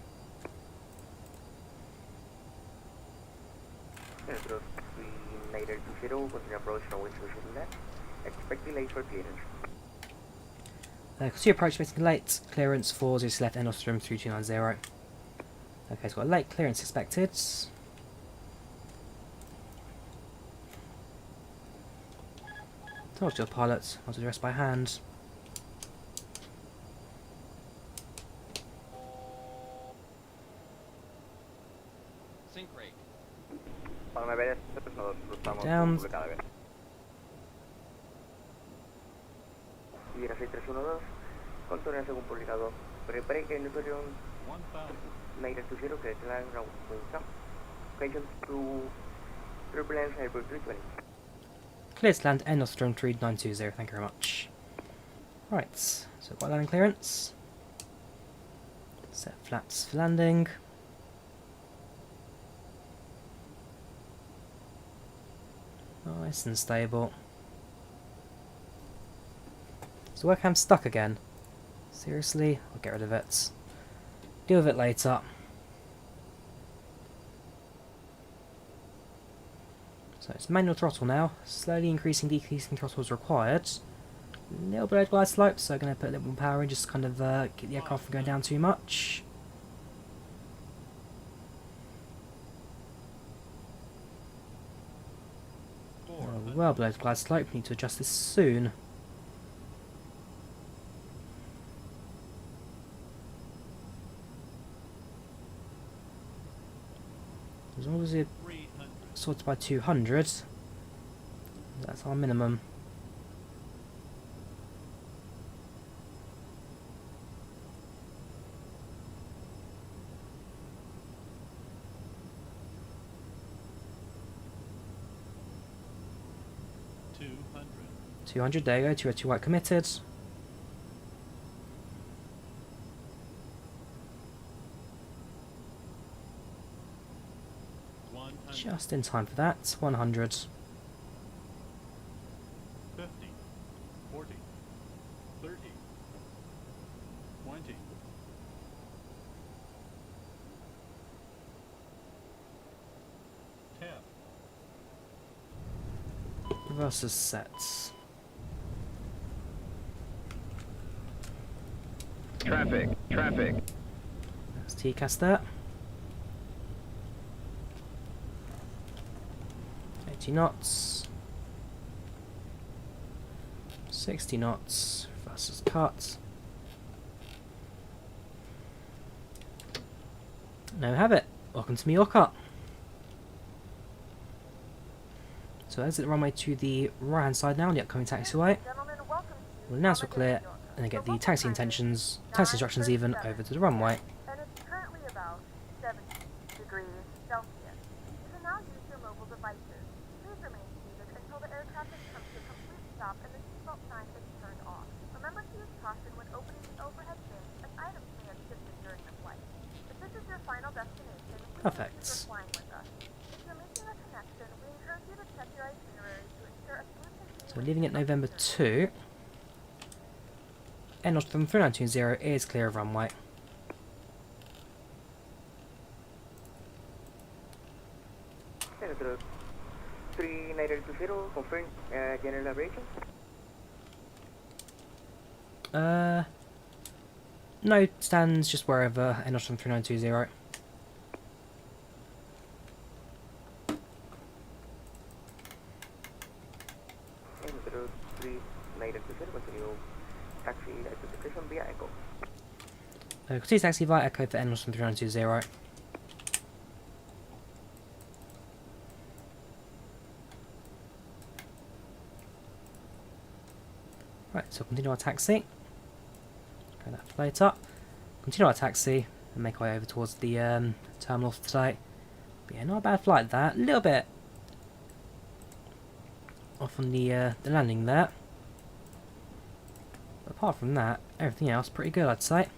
Airbus 3920, continue approach runway 06 left. Expect delays for clearance. Continue approach, expecting late clearance for 0 left Air Nostrum 3290. Okay, so got a late clearance expected. Told you the pilot, I'll do the rest by hand. Sync rate. Palma de Mallorca, nosotros estamos Down. cada vez. Iberia 6312, control según publicado. Prepare que Newton Nader to 0, clear line runway come. Location to turbulence airport 320. Clear to land Air Nostrum 3920, thank you very much. Right, so got landing clearance. Set flaps for landing. Nice and stable. So the webcam's stuck again. Seriously? I'll get rid of it. Deal with it later. So it's manual throttle now. Slowly increasing, decreasing throttle is required. A little bit of glide slope, so I'm going to put a little more power in, just kind of get the aircraft from going down too much. Oh, well below the glide slope, need to adjust this soon. As long as it's sorted by 200, that's our minimum. $200, there you go, 202 white committed. Just in time for that, 100. 50, 40, 30, 20. Reverses sets. Traffic. That's TCAS there. 80 knots. 60 knots. Reverses cut. There we have it. Welcome to Mallorca. So exit the runway to the right hand side now on the upcoming taxiway. We'll announce we're clear and then get the taxi instructions even over to the runway. And it's currently about 70 degrees Celsius. You can now use your mobile devices. Please remain seated until the air traffic comes to a complete stop and the seatbelt sign is turned off. Remember to use caution when opening the overhead bins as items may have shifted during the flight. If this is your final destination, please thank you for flying with us. If you're making a connection, we encourage you to check your itinerary to ensure a smooth continuation. So we're leaving at November 2. Air Nostrum 3920 is clear of runway. Senator 3920, confirm general aviation. No, stands just wherever, Air Nostrum 3920. Senator 3920, continue taxi identification via Echo. Continue taxi via Echo for Air Nostrum 3920. Right, so continue our taxi. Go that float up. Continue our taxi and make our way over towards the terminal for today. But yeah, not a bad flight that. A little bit off on the landing there. But apart from that, everything else pretty good, I'd say.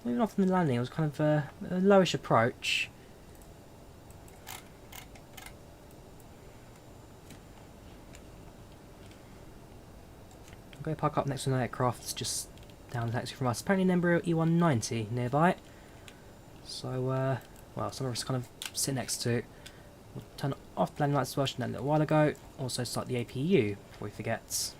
Moving off from the landing, it was kind of a lowish approach. Go park up next to an aircraft that's just down the taxi from us. Apparently an Embraer E190 nearby. So, well, some of us kind of sit next to. We'll turn off the landing lights as well, a little while ago. Also start the APU before we forget.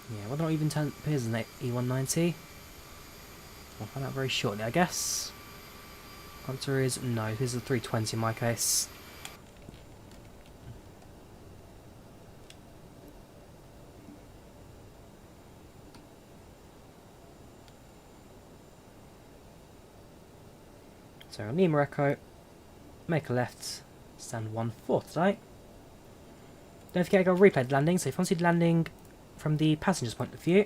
Yeah, whether or not even appears as an E190, we'll find out very shortly, I guess. Answer is no. This is a 320 in my case. So Lima Echo, make a left, stand 1-4 today. Don't forget to go replay the landing, so if you want to see the landing from the passenger's point of view,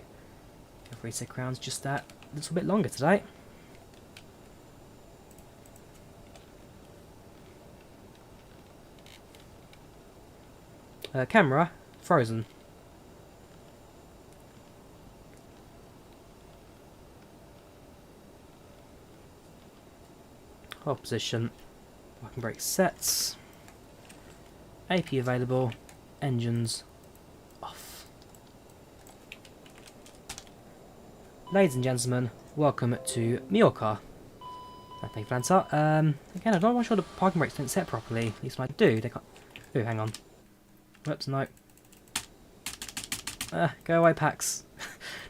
feel free to stick around just that little bit longer today. Camera, frozen. Hold position, parking brake sets, AP available, engines off. Ladies and gentlemen, welcome to Mallorca. Thank you, Volanta. Again, I'm not sure the parking brakes don't set properly. At least when I do, they can't. Oh, hang on. Whoops, no. Go away, PACX.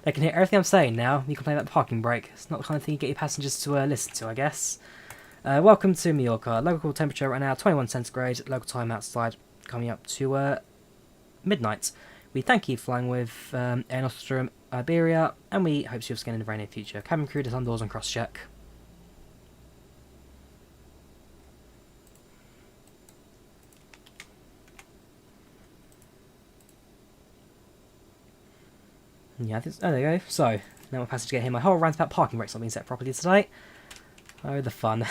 They can hear everything I'm saying now. You complain about the parking brake. It's not the kind of thing you get your passengers to listen to, I guess. Welcome to Mallorca. Local temperature right now 21 centigrade. Local time outside coming up to midnight. We thank you for flying with Air Nostrum, Iberia, and we hope to see you again in the very near future. Cabin crew, design doors, and cross check. Yeah, oh, there you go. So, now my passenger get here. My whole rant about parking brakes not being set properly today. Oh, the fun.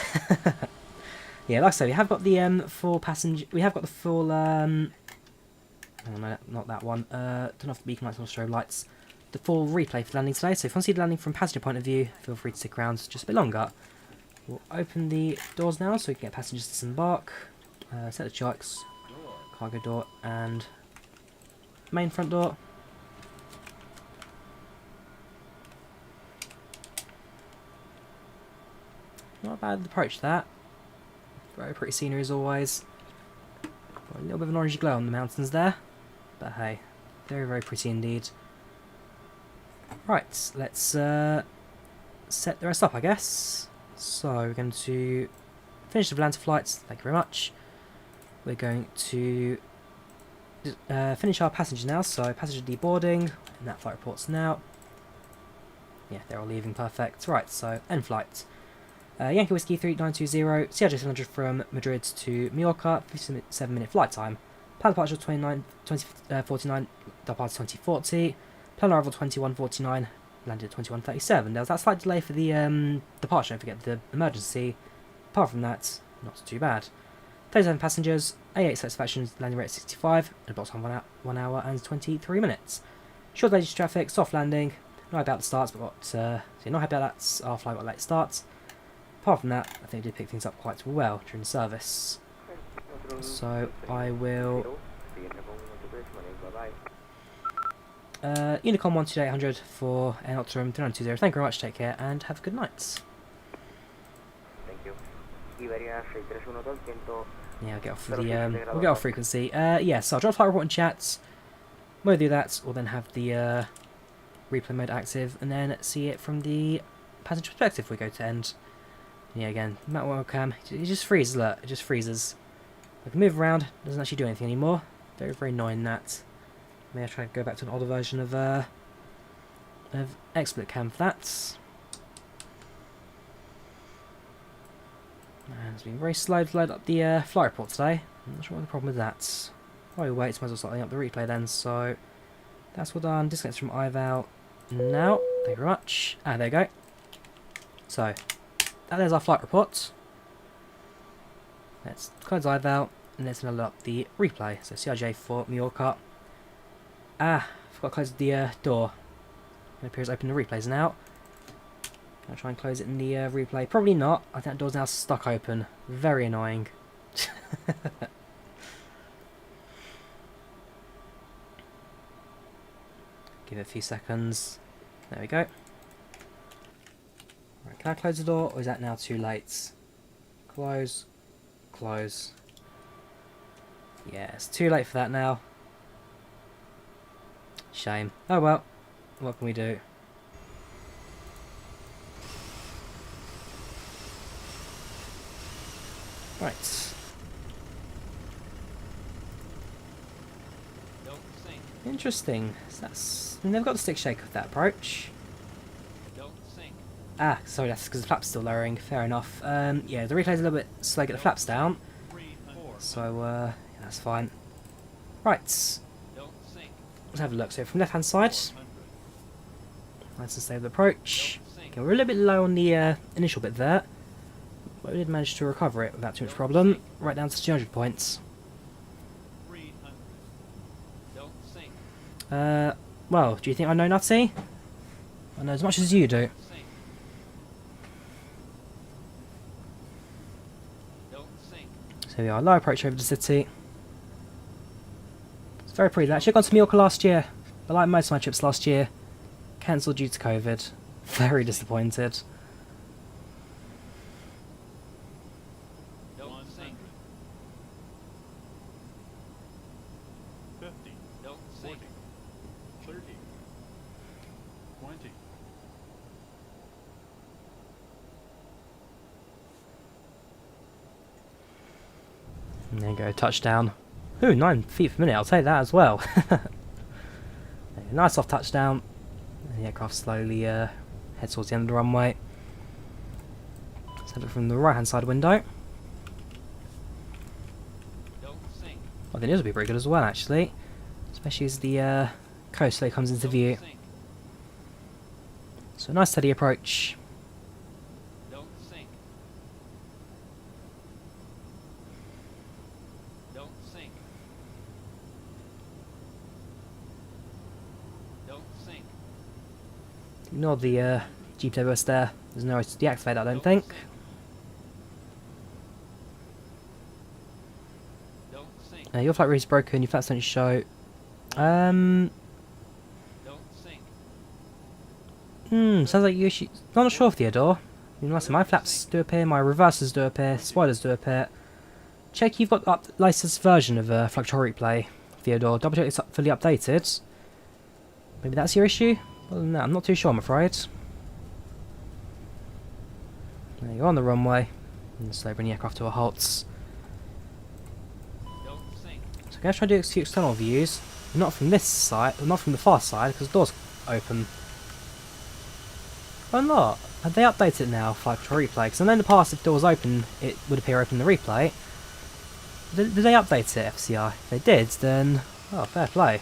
Yeah, like I say, we have got the full passenger. We have got the full. Oh no, not that one. Turn off the beacon lights or strobe lights. The full replay for landing today. So if you want to see the landing from passenger point of view, feel free to stick around just a bit longer. We'll open the doors now so we can get passengers to disembark. Set the chokes, cargo door, and main front door. Not a bad approach, that. Very pretty scenery as always. Got a little bit of an orangey glow on the mountains there. But hey, very, very pretty indeed. Right, let's set the rest up, I guess. So, we're going to finish the Volanta flights. Thank you very much. We're going to finish our passengers now. So, passenger deboarding. And that flight reports now. Yeah, they're all leaving. Perfect. Right, so, end flight. Yankee Whiskey 3920, CRJ-700 from Madrid to Mallorca, 57-minute flight time. Plan departure 2049, departure 2040. Plan arrival 2149, landed at 2137. There was that slight delay for the departure, don't forget the emergency. Apart from that, not too bad. 37 passengers, A8 satisfaction, landing rate 65, and about time 1 hour and 23 minutes. Short latest traffic, soft landing, not about the starts, but not happy about that, our flight got late starts. Apart from that, I think I did pick things up quite well during the service. So I will Unicom 12800 for Air Nostrum 3920. Thank you very much, take care, and have a good night. Thank you. Iberia 631 Yeah, I'll get off the we'll get off frequency. Yeah, so I'll drop flight report and chat. We'll do that, we'll then have the replay mode active, and then see it from the passenger perspective if we go to end. Yeah, again, Matt Wellcam, it just freezes, look, it just freezes. I can move around, doesn't actually do anything anymore. Very, very annoying that. Maybe I'll try to go back to an older version of XSplit Cam for that. And it's been very slow to load up the flight report today. I'm not sure what the problem with that. While we wait, might as well start up the replay then, so that's all done. Disconnect from IVAO now. Thank you very much. Ah, there you go. So, there's our flight report. Let's close IVAO and let's load up the replay. So CRJ for Mallorca. Ah, forgot to close the door. It appears open the replays now. I'll try and close it in the replay. Probably not. I think that door's now stuck open. Very annoying. Give it a few seconds. There we go. Can I close the door, or is that now too late? Close. Close. Yeah, it's too late for that now. Shame. Oh well. What can we do? Right. Interesting. They've got the stick shake of that approach. Ah, sorry, that's because the flap's still lowering. Fair enough. Yeah, the replay's a little bit slow to get the flaps down. So, yeah, that's fine. Right. Let's have a look. So, from left-hand side. Nice and stable approach. Okay, we're a little bit low on the initial bit there. But we did manage to recover it without too much problem. Right down to 200 points. Well, do you think I know Nutty? I know as much as you do. So we are, low approach over the city. It's very pretty. I actually got to Mallorca last year, but like most of my trips last year, cancelled due to COVID. Very disappointed. There you go, touchdown. Ooh, 9 feet per minute, I'll take that as well. Nice soft touchdown. And the aircraft slowly heads towards the end of the runway. Let's have it from the right hand side window. I think this will be pretty good as well, actually. Especially as the coast slowly comes into view. So a nice steady approach. Ignore the GPWS there. There's no way to deactivate that, I don't think. Your flight route is broken, your flaps don't show. Sounds like you issue. Not sure of Theodore. My flaps do appear, my reversers do appear, spoilers do appear. Check you've got the latest version of FlightControlReplay, Theodore. Double check it's fully updated. Maybe that's your issue? Well, no, I'm not too sure, I'm afraid. There you go, on the runway. And slow bring the aircraft to a halt. So I'm going to try to do a few external views. Not from this side, not from the far side, because the door's open. Why not? Have they updated it now, FlightControlReplay? Because I know in the past, if the door was open, it would appear open in the replay. Did they update it, FCI? If they did, then, oh, fair play.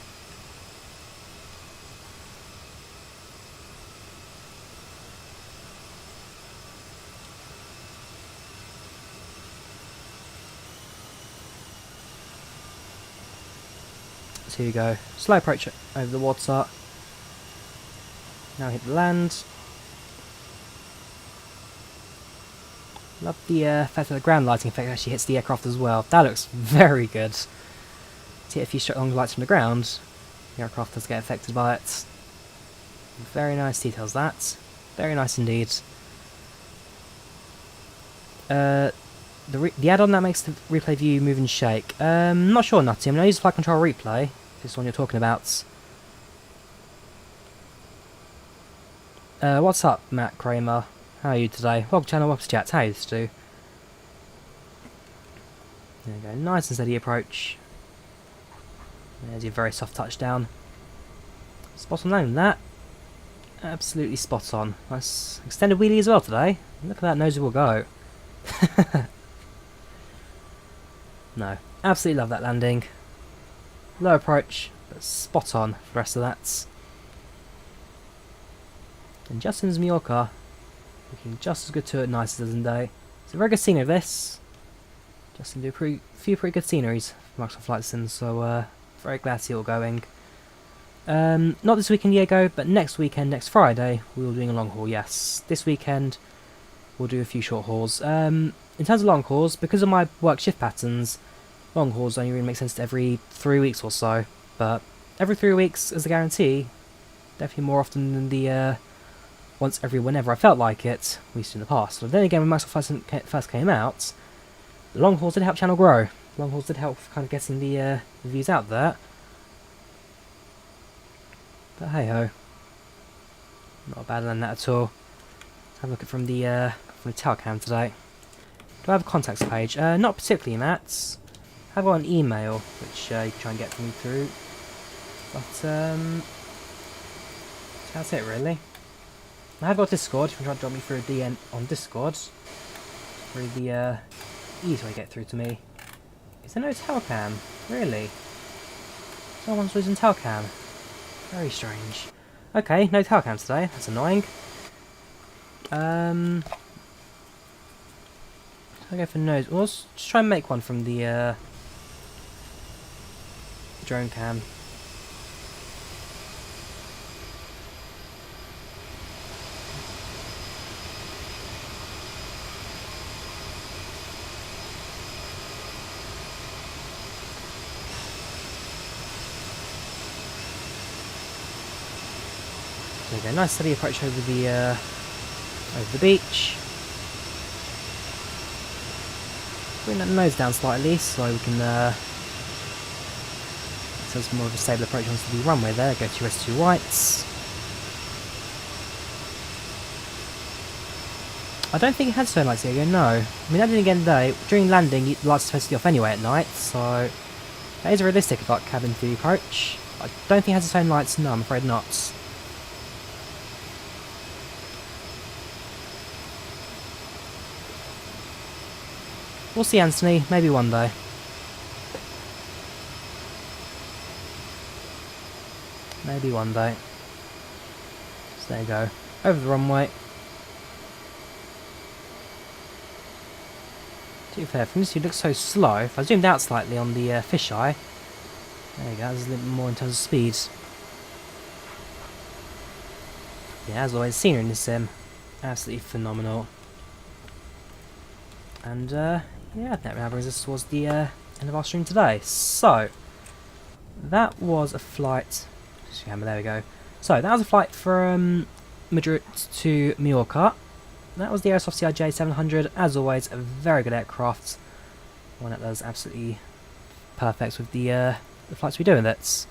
So here we go, slow approach over the water. Now hit the land. Love the fact that the ground lighting effect actually hits the aircraft as well. That looks very good. To hit a few strong lights from the ground, the aircraft does get affected by it. Very nice details, that. Very nice indeed. The add-on that makes the replay view move and shake. Not sure, Nutty. I mean, I use FlightControlReplay. This one you're talking about. What's up, Matt Kramer? How are you today? Welcome to channel, welcome to chat. How are you, Stu? There we go. Nice and steady approach. There's your very soft touchdown. Spot on landing that. Absolutely spot on. Nice extended wheelie as well today. Look at that nose will go. No, absolutely love that landing. Low approach, but spot on for the rest of that. And Justin's Mallorca looking just as good to it, nice as it does in day. It's a very good scenery of this. Justin do a few pretty good sceneries for Microsoft Flight Sim, so very glad to see it all going. Not this weekend, Diego, but next weekend, next Friday, we'll be doing a long haul, yes. This weekend, we'll do a few short hauls. In terms of long hauls, because of my work shift patterns, long hauls only really make sense to every 3 weeks or so. But every 3 weeks is a guarantee. Definitely more often than the whenever I felt like it, we used to in the past. But then again, when Microsoft first came out, the long hauls did help channel grow. Long hauls did help kind of getting the views out there. But hey ho, not bad than that at all. Let's have a look at from the tail cam today. Do I have a contacts page? Not particularly, Matt. I've got an email which you can try and get me through. But that's it really. I have got Discord. You can try to drop me through a DM on Discord. Through the easy way to get through to me. Is there no tail cam? Really? Someone's losing tail cam. Very strange. Okay, no tail cam today. That's annoying. I'll go for nose. Well, let's just try and make one from the drone cam. There we go, nice steady approach over the beach. Bring that nose down slightly so we can so it's more of a stable approach onto the runway there. Go to S2 whites. I don't think it had turn lights here, no. I mean, at the end of the day, during landing, the lights are supposed to be off anyway at night, so that is a realistic about cabin view approach. I don't think it has its own lights, no, I'm afraid not. We'll see, Anthony. Maybe one day. Maybe one day. So there you go. Over the runway. To be fair, from this view, it looks so slow. If I zoomed out slightly on the fisheye, there you go. There's a little bit more in terms of speed. Yeah, as always, scenery in this sim, absolutely phenomenal. And yeah, that now brings us towards the end of our stream today. So, that was a flight. There we go. So, that was a flight from Madrid to Mallorca. That was the Aerosoft CRJ-700. As always, a very good aircraft. One that does absolutely perfect with the flights we do with it.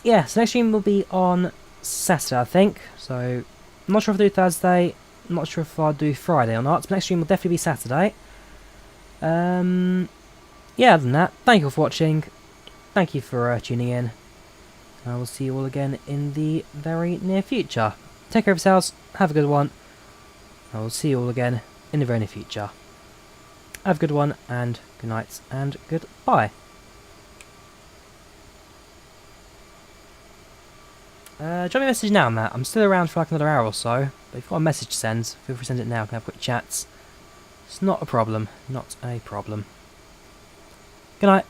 Yeah, so next stream will be on Saturday, I think. So, I'm not sure if I'll do Thursday. I'm not sure if I'll do Friday or not, but next stream will definitely be Saturday. Yeah, other than that, thank you all for watching. Thank you for tuning in. I will see you all again in the very near future. Take care of yourselves, have a good one. I will see you all again in the very near future. Have a good one, and good night, and goodbye. Drop me a message now, Matt. I'm still around for like another hour or so. But if you've got a message to send, feel free to send it now. We can have quick chats. It's not a problem. Not a problem. Good night.